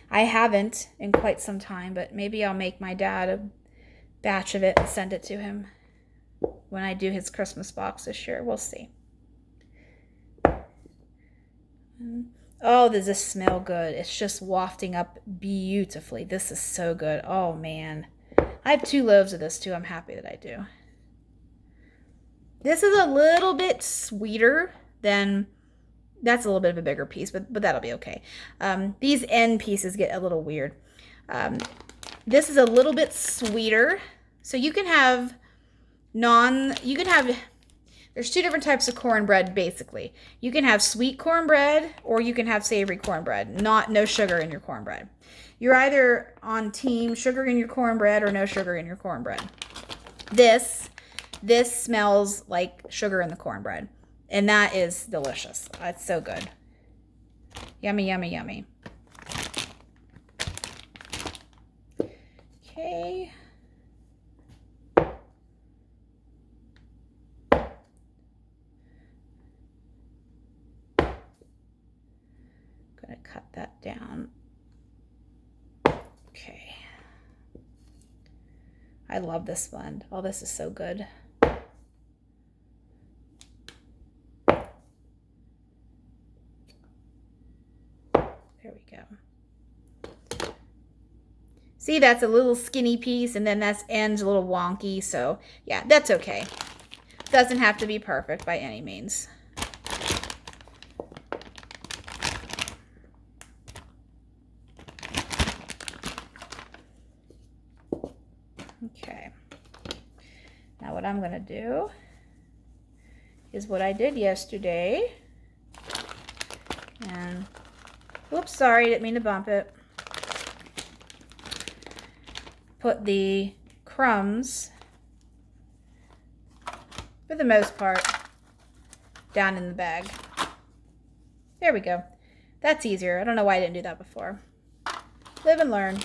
A: I haven't in quite some time, but maybe I'll make my dad a batch of it and send it to him when I do his Christmas box this year. We'll see. Oh, does this smell good? It's just wafting up beautifully. This is so good. Oh, man. I have 2 loaves of this, too. I'm happy that I do. This is a little bit sweeter than... That's a little bit of a bigger piece, but that'll be okay. These end pieces get a little weird. This is a little bit sweeter. So you can have there's 2 different types of cornbread, basically. You can have sweet cornbread, or you can have savory cornbread, no sugar in your cornbread. You're either on team sugar in your cornbread or no sugar in your cornbread. This smells like sugar in the cornbread, and that is delicious. It's so good. Yummy, yummy, yummy. Okay. Gonna cut that down. Okay. I love this blend. Oh, this is so good. There we go. See, that's a little skinny piece, and then that end's a little wonky, so yeah, that's okay. Doesn't have to be perfect by any means. Okay. Now what I'm going to do is what I did yesterday. And, oops, sorry, didn't mean to bump it. Put the crumbs, for the most part, down in the bag. There we go. That's easier. I don't know why I didn't do that before. Live and learn.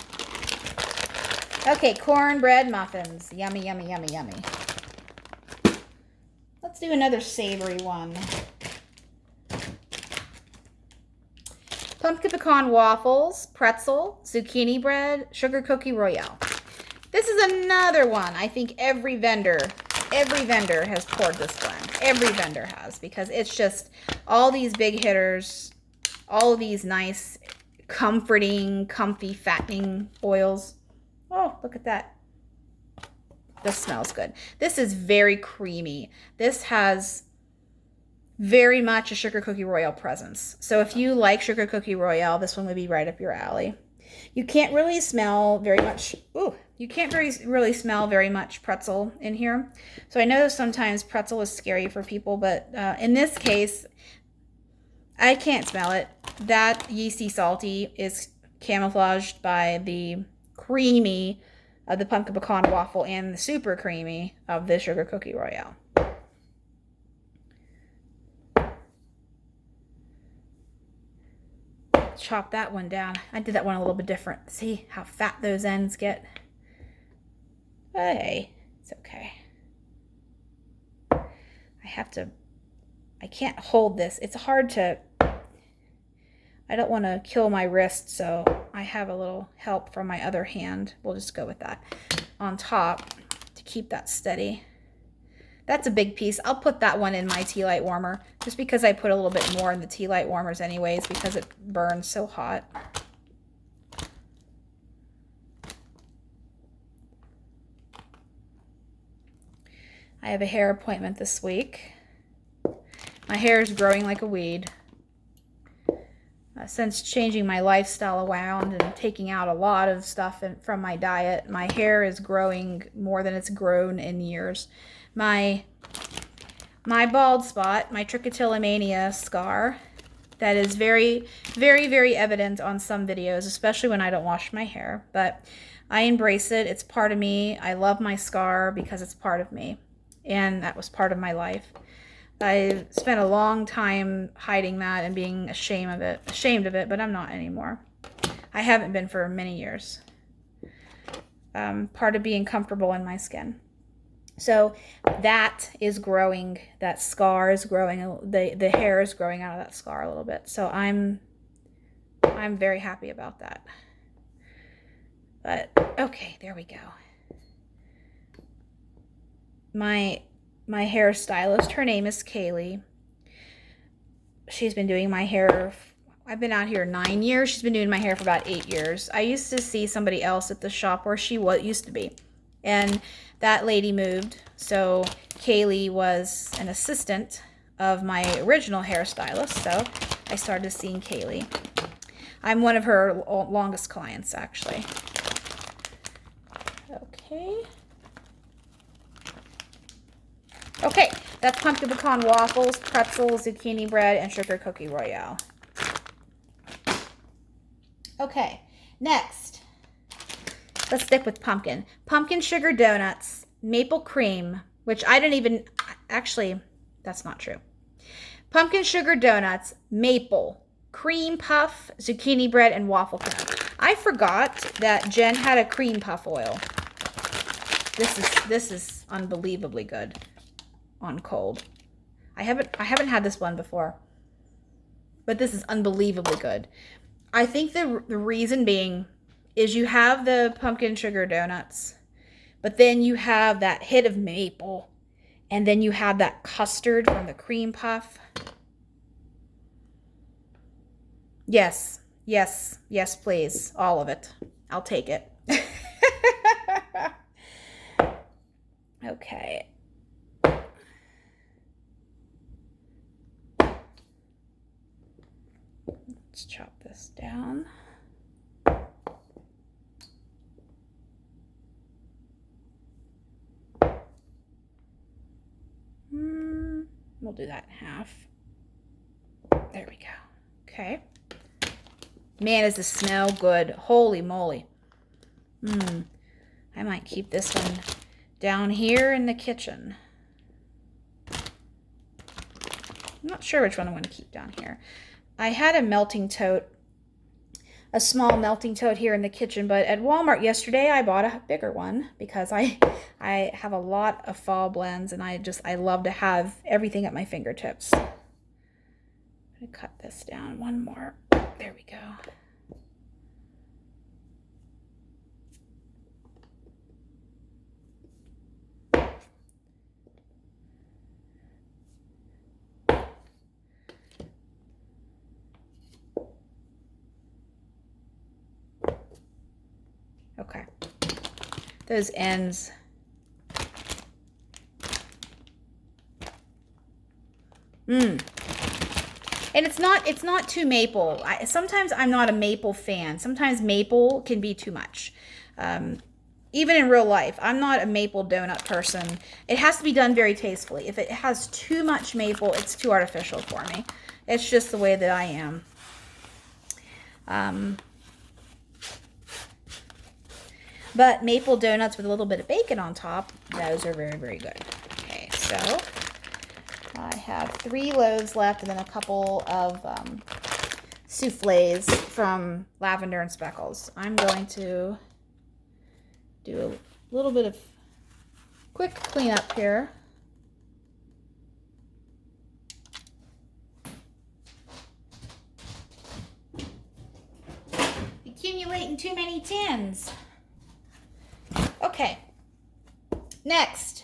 A: Okay, cornbread muffins. Yummy, yummy, yummy, yummy. Let's do another savory one. pumpkin pecan waffles, pretzel, zucchini bread, sugar cookie royale. This is another one. I think every vendor has poured this blend. Every vendor has, because it's just all these big hitters, all of these nice, comforting, comfy, fattening oils. Oh, look at that. This smells good. This is very creamy. This has very much a sugar cookie royale presence. So if you like sugar cookie royale, this one would be right up your alley. You can't really smell very much. Ooh, you can't really smell very much pretzel in here. So I know sometimes pretzel is scary for people, but in this case, I can't smell it. That yeasty salty is camouflaged by the creamy of the pumpkin pecan waffle and the super creamy of the sugar cookie royale. Chop that one down. I did that one a little bit different. See how fat those ends get? Hey, it's okay. I can't hold this. It's hard to, I don't want to kill my wrist, so I have a little help from my other hand. We'll just go with that on top to keep that steady. That's a big piece. I'll put that one in my tea light warmer, just because I put a little bit more in the tea light warmers anyways, because it burns so hot. I have a hair appointment this week. My hair is growing like a weed. Since changing my lifestyle around and taking out a lot of stuff from my diet, my hair is growing more than it's grown in years. My bald spot, my trichotillomania scar, that is very, very, very evident on some videos, especially when I don't wash my hair. But I embrace it. It's part of me. I love my scar because it's part of me. And that was part of my life. I spent a long time hiding that and being ashamed of it, but I'm not anymore. I haven't been for many years. Part of being comfortable in my skin. So that is growing, that scar is growing, the hair is growing out of that scar a little bit. So I'm very happy about that. But okay, there we go. My hairstylist, her name is Kaylee. She's been doing my hair. I've been out here 9 years. She's been doing my hair for about 8 years. I used to see somebody else at the shop where she used to be. And that lady moved. So Kaylee was an assistant of my original hairstylist. So I started seeing Kaylee. I'm one of her longest clients, actually. Okay, that's pumpkin pecan waffles, pretzels, zucchini bread, and sugar cookie royale. Okay, next, let's stick with pumpkin. Pumpkin sugar donuts, maple cream, which I didn't even, actually, that's not true. Pumpkin sugar donuts, maple, cream puff, zucchini bread, and waffle cone. I forgot that Jen had a cream puff oil. This is unbelievably good on cold. I haven't had this one before, but this is unbelievably good. I think the reason being is you have the pumpkin sugar donuts, but then you have that hit of maple, and then you have that custard from the cream puff. Yes, yes, yes, please. All of it. I'll take it. Okay. Let's chop this down. We'll do that in half. There we go. Okay. Man, does this smell good. Holy moly. I might keep this one down here in the kitchen. I'm not sure which one I want to keep down here. I had a melting tote, a small melting tote here in the kitchen, but at Walmart yesterday I bought a bigger one because I have a lot of fall blends and I love to have everything at my fingertips. I'm going to cut this down one more. There we go. Okay. Those ends. And it's not too maple. Sometimes I'm not a maple fan. Sometimes maple can be too much. Even in real life, I'm not a maple donut person. It has to be done very tastefully. If it has too much maple, it's too artificial for me. It's just the way that I am. But maple donuts with a little bit of bacon on top, those are very, very good. Okay, so I have 3 loaves left and then a couple of souffles from Lavender and Speckles. I'm going to do a little bit of quick cleanup here. Accumulating too many tins. Okay, next,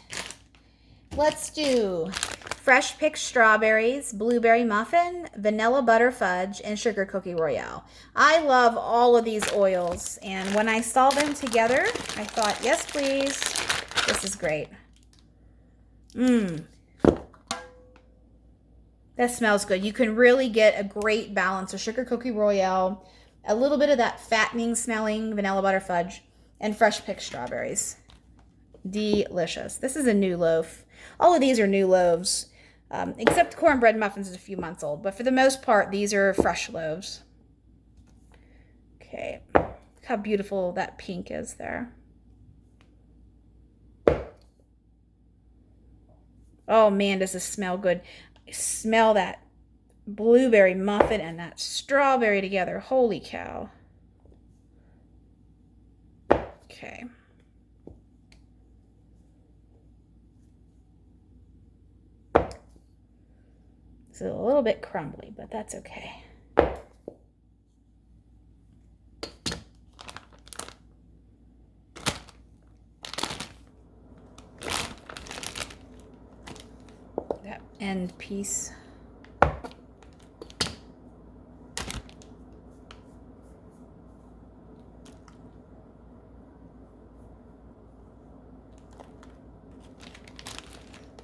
A: let's do fresh picked strawberries, blueberry muffin, vanilla butter fudge, and sugar cookie royale. I love all of these oils, and when I saw them together, I thought, yes, please, this is great. That smells good. You can really get a great balance of sugar cookie royale, a little bit of that fattening smelling vanilla butter fudge, and fresh picked strawberries. Delicious. This is a new loaf. All of these are new loaves, except the cornbread muffins is a few months old, but for the most part, these are fresh loaves. Okay, look how beautiful that pink is there. Oh man, does this smell good. I smell that blueberry muffin and that strawberry together. Holy cow. Okay. It's a little bit crumbly, but that's okay. That end piece.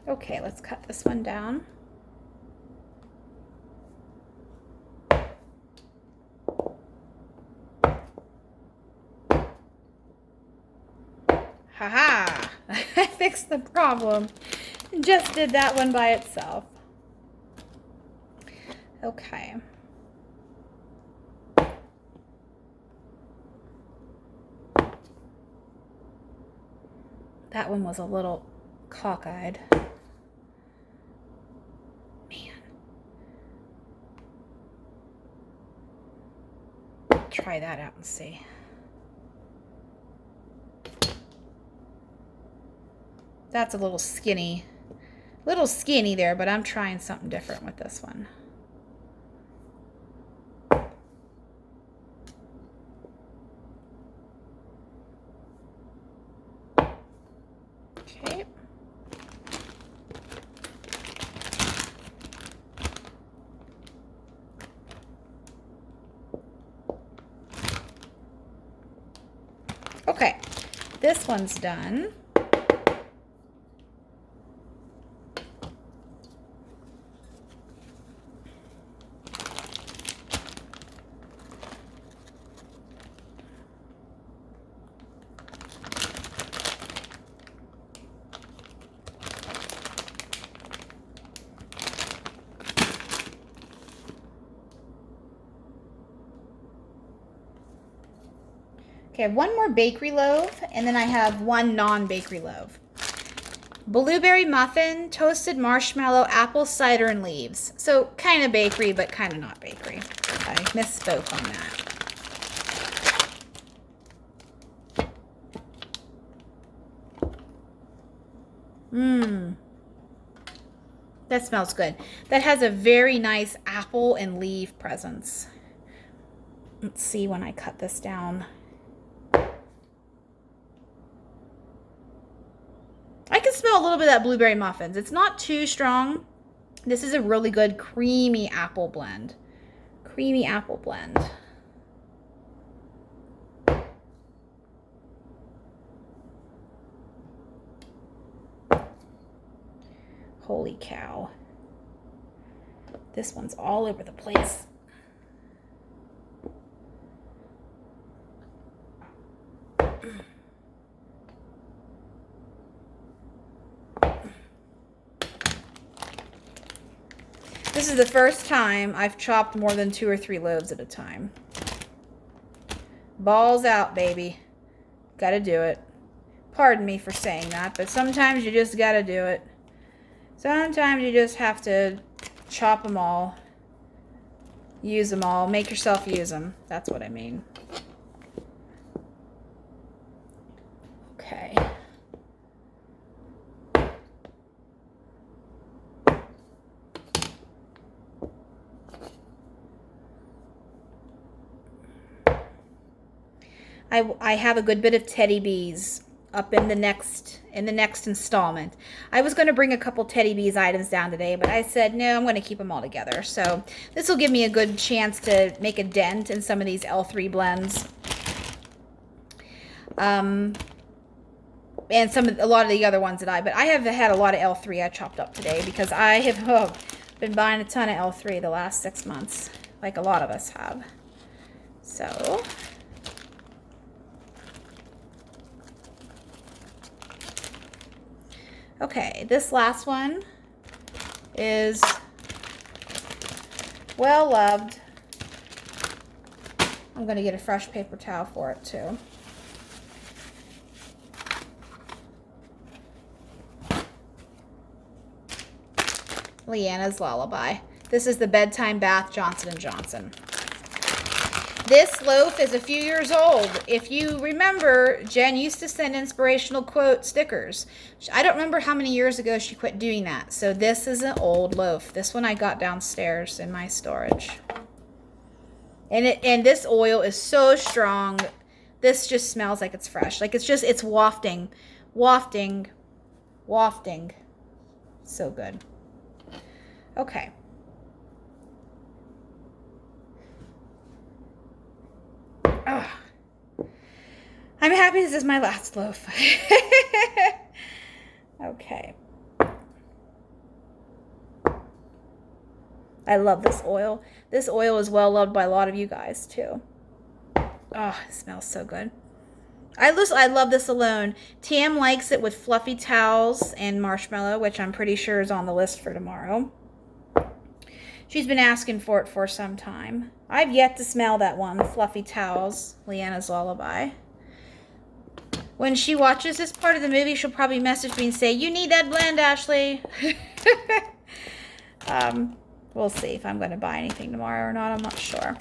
A: Okay, let's cut this one down. Haha! I fixed the problem. Just did that one by itself. Okay. That one was a little cockeyed. Man. Try that out and see. That's a little skinny there, but I'm trying something different with this one. Okay. Okay, this one's done. Okay, I have one more bakery loaf, and then I have one non-bakery loaf. Blueberry muffin, toasted marshmallow, apple cider, and leaves. So kind of bakery, but kind of not bakery. I misspoke on that. That smells good. That has a very nice apple and leaf presence. Let's see when I cut this down. I can smell a little bit of that blueberry muffins. It's not too strong. This is a really good creamy apple blend. Creamy apple blend. Holy cow. This one's all over the place. This is the first time I've chopped more than 2 or 3 loaves at a time. Balls out, baby. Gotta do it. Pardon me for saying that, but sometimes you just gotta do it. Sometimes you just have to chop them all. Use them all. Make yourself use them. That's what I mean. Okay. I have a good bit of Teddy Bees up in the next installment. I was going to bring a couple Teddy Bees items down today, but I said no, I'm going to keep them all together. So this will give me a good chance to make a dent in some of these L3 blends. And a lot of the other ones but I have had a lot of L3 I chopped up today because I have been buying a ton of L3 the last 6 months, like a lot of us have. So okay, this last one is well loved. I'm going to get a fresh paper towel for it too. Leanna's Lullaby. This is the Bedtime Bath Johnson & Johnson. This loaf is a few years old. If you remember, Jen used to send inspirational quote stickers. I don't remember how many years ago she quit doing that. So this is an old loaf. This one I got downstairs in my storage. And this oil is so strong. This just smells like it's fresh. Like it's wafting. Wafting. Wafting. So good. Okay. Oh, I'm happy this is my last loaf. Okay. I love this oil. This oil is well loved by a lot of you guys too. Oh, it smells so good. I love this alone. Tam likes it with fluffy towels and marshmallow, which I'm pretty sure is on the list for tomorrow. She's been asking for it for some time. I've yet to smell that one, Fluffy Towels, Leanna's Lullaby. When she watches this part of the movie, she'll probably message me and say, "You need that blend, Ashley." We'll see if I'm going to buy anything tomorrow or not. I'm not sure.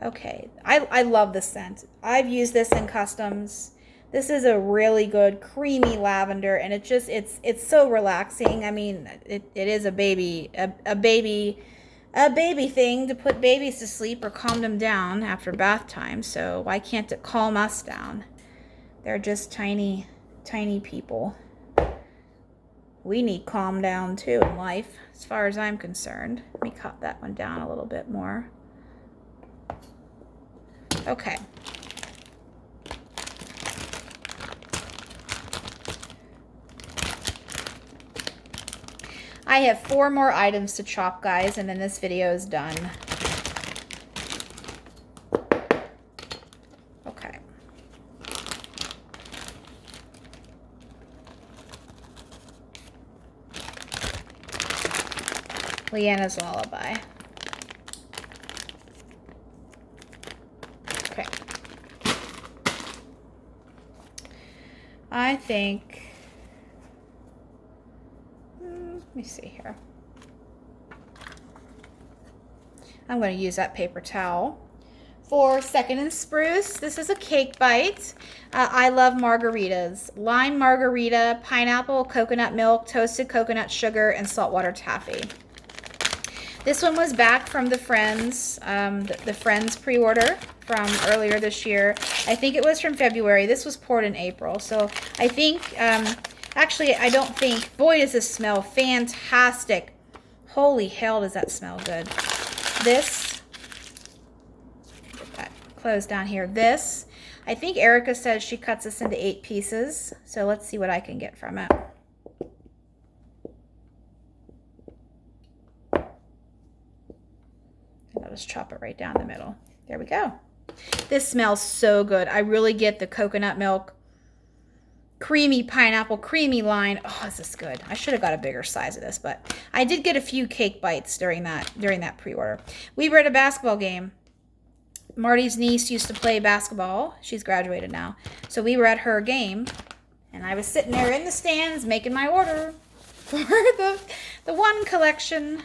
A: Okay, I love this scent. I've used this in customs. This is a really good creamy lavender, and it's so relaxing. I mean, it is a baby thing to put babies to sleep or calm them down after bath time. So why can't it calm us down? They're just tiny people. We need calm down too in life, as far as I'm concerned. Let me cut that one down a little bit more. Okay. I have 4 more items to chop, guys, and then this video is done. Okay. Leanna's Lullaby. Okay. I think... Let me see here. I'm going to use that paper towel. For Second and Spruce, this is a cake bite. I love margaritas. Lime margarita, pineapple, coconut milk, toasted coconut sugar, and saltwater taffy. This one was back from the Friends, the Friends pre-order from earlier this year. I think it was from February. This was poured in April. So I think, actually, I don't think, boy, does this smell fantastic. Holy hell, does that smell good. This, get that closed down here. This, I think Erica says she cuts this into 8 pieces. So let's see what I can get from it. I'll just chop it right down the middle. There we go. This smells so good. I really get the coconut milk, creamy pineapple, creamy lime. Oh, this is good. I should have got a bigger size of this, but I did get a few cake bites during that pre-order. We were at a basketball game. Marty's niece used to play basketball. She's graduated now. So we were at her game, and I was sitting there in the stands making my order for the one collection.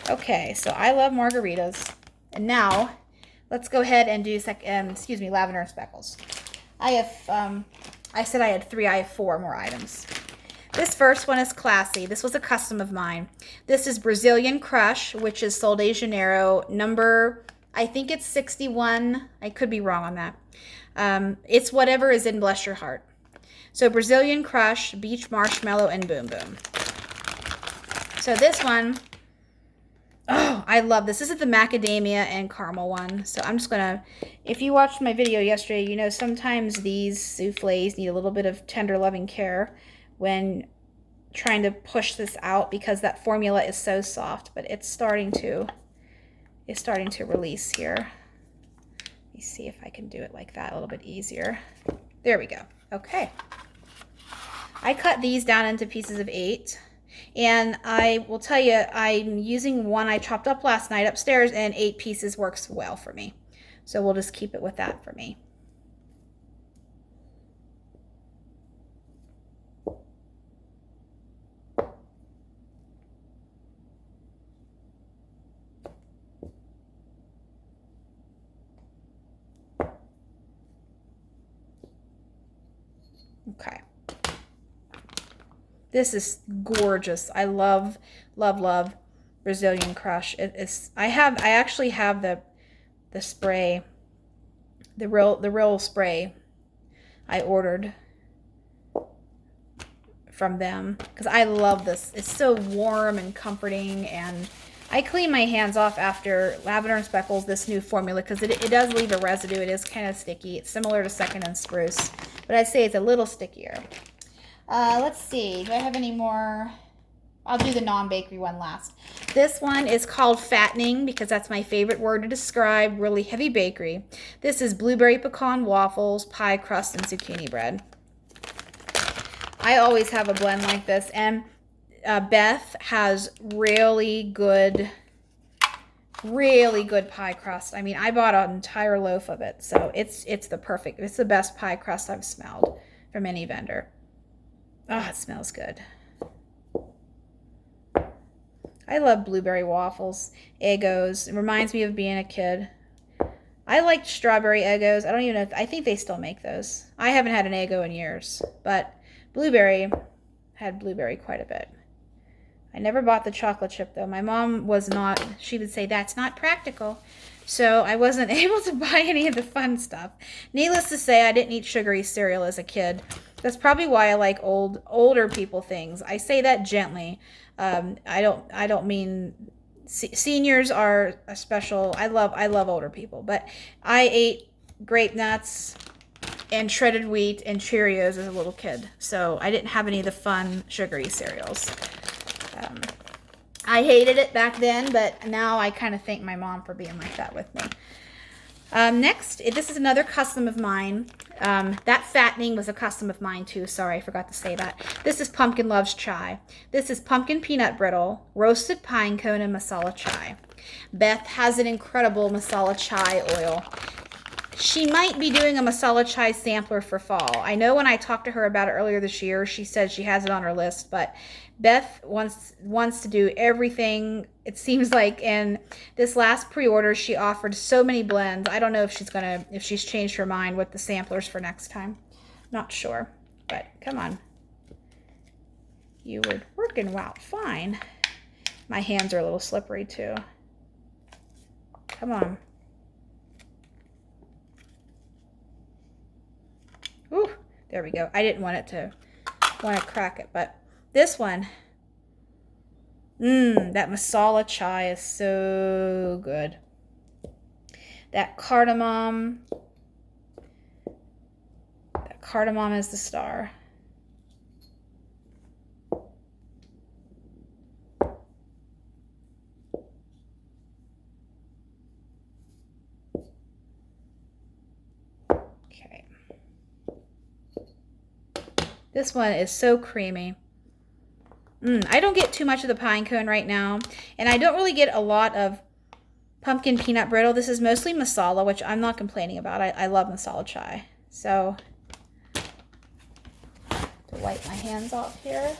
A: Okay, so I love margaritas. And now, let's go ahead and do lavender and speckles. I have, I said I had 3, I have 4 more items. This first one is classy. This was a custom of mine. This is Brazilian Crush, which is Sol de Janeiro, number, I think it's 61. I could be wrong on that. It's whatever is in Bless Your Heart. So Brazilian Crush, Beach Marshmallow, and Boom Boom. So this one, oh, I love this. This is the macadamia and caramel one. So I'm just gonna, if you watched my video yesterday, you know sometimes these souffles need a little bit of tender loving care when trying to push this out because that formula is so soft, but it's starting to release here. Let me see if I can do it like that a little bit easier. There we go. Okay. I cut these down into pieces of 8. And I will tell you, I'm using one I chopped up last night upstairs, and 8 pieces works well for me. So we'll just keep it with that for me. Okay. This is gorgeous. I love, love, love Brazilian Crush. I actually have the spray, the real spray I ordered from them because I love this. It's so warm and comforting, and I clean my hands off after Lavender and Speckles, this new formula, because it does leave a residue. It is kind of sticky. It's similar to Second and Spruce, but I'd say it's a little stickier. Let's see. Do I have any more? I'll do the non-bakery one last. This one is called fattening because that's my favorite word to describe really heavy bakery. This is blueberry pecan waffles, pie crust, and zucchini bread. I always have a blend like this, and Beth has really good pie crust. I mean, I bought an entire loaf of it, so it's the best pie crust I've smelled from any vendor. Oh, it smells good. I love blueberry waffles, Eggos. It reminds me of being a kid. I liked strawberry Eggos. I don't even know I think they still make those. I haven't had an Eggo in years, but blueberry, had blueberry quite a bit. I never bought the chocolate chip though. My mom was not, she would say that's not practical. So I wasn't able to buy any of the fun stuff. Needless to say, I didn't eat sugary cereal as a kid. That's probably why I like older people things. I say that gently. I don't mean seniors are a special. I love older people, but I ate grape nuts and shredded wheat and Cheerios as a little kid, so I didn't have any of the fun sugary cereals. I hated it back then, but now I kind of thank my mom for being like that with me. Next, this is another custom of mine. That fattening was a custom of mine too. Sorry, I forgot to say that. This is Pumpkin Loves Chai. This is pumpkin peanut brittle, roasted pine cone, and masala chai. Beth has an incredible masala chai oil. She might be doing a masala chai sampler for fall. I know when I talked to her about it earlier this year, she said she has it on her list, but Beth wants to do everything, it seems like. In this last pre-order, she offered so many blends. I don't know if she's changed her mind with the samplers for next time. Not sure, but come on. You were working out fine. My hands are a little slippery too. Come on. Ooh, there we go. I didn't want to crack it, but this one, that masala chai is so good. That cardamom is the star. Okay. This one is so creamy. I don't get too much of the pine cone right now, and I don't really get a lot of pumpkin peanut brittle. This is mostly masala, which I'm not complaining about. I love masala chai. So, to wipe my hands off here.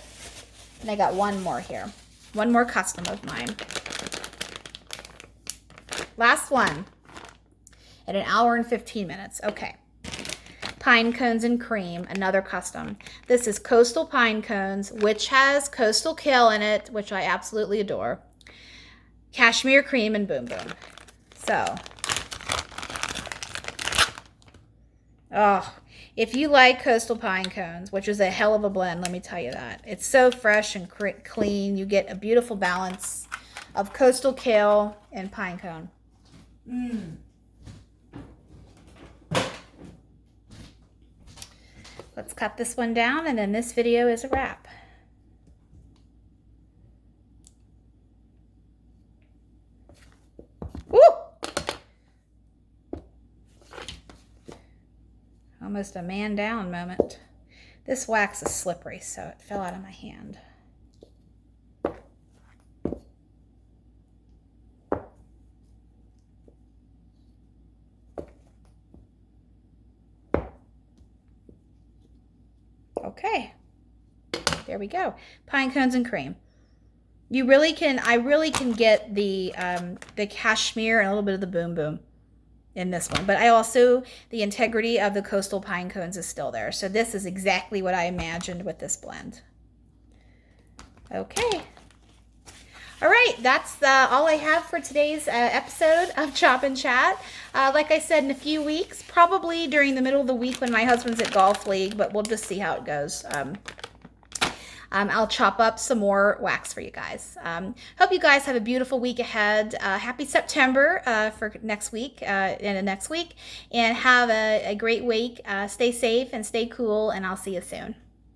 A: And I got one more here. One more custom of mine. Last one. At 1 hour and 15 minutes. Okay. Pine cones and cream, another custom. This is Coastal Pine Cones, which has coastal kale in it, which I absolutely adore. Cashmere cream and boom boom. So, oh, if you like Coastal Pine Cones, which is a hell of a blend, let me tell you that. It's so fresh and clean. You get a beautiful balance of coastal kale and pine cone. Let's cut this one down, and then this video is a wrap. Woo! Almost a man down moment. This wax is slippery, so it fell out of my hand. Okay, there we go. Pine cones and cream. I really can get the cashmere and a little bit of the boom boom in this one, but the integrity of the coastal pine cones is still there. So this is exactly what I imagined with this blend. Okay. All right, that's all I have for today's episode of Chop and Chat. Like I said, in a few weeks, probably during the middle of the week when my husband's at golf league, but we'll just see how it goes. I'll chop up some more wax for you guys. Hope you guys have a beautiful week ahead. Happy September for next week and the next week, and have a great week. Stay safe and stay cool, and I'll see you soon.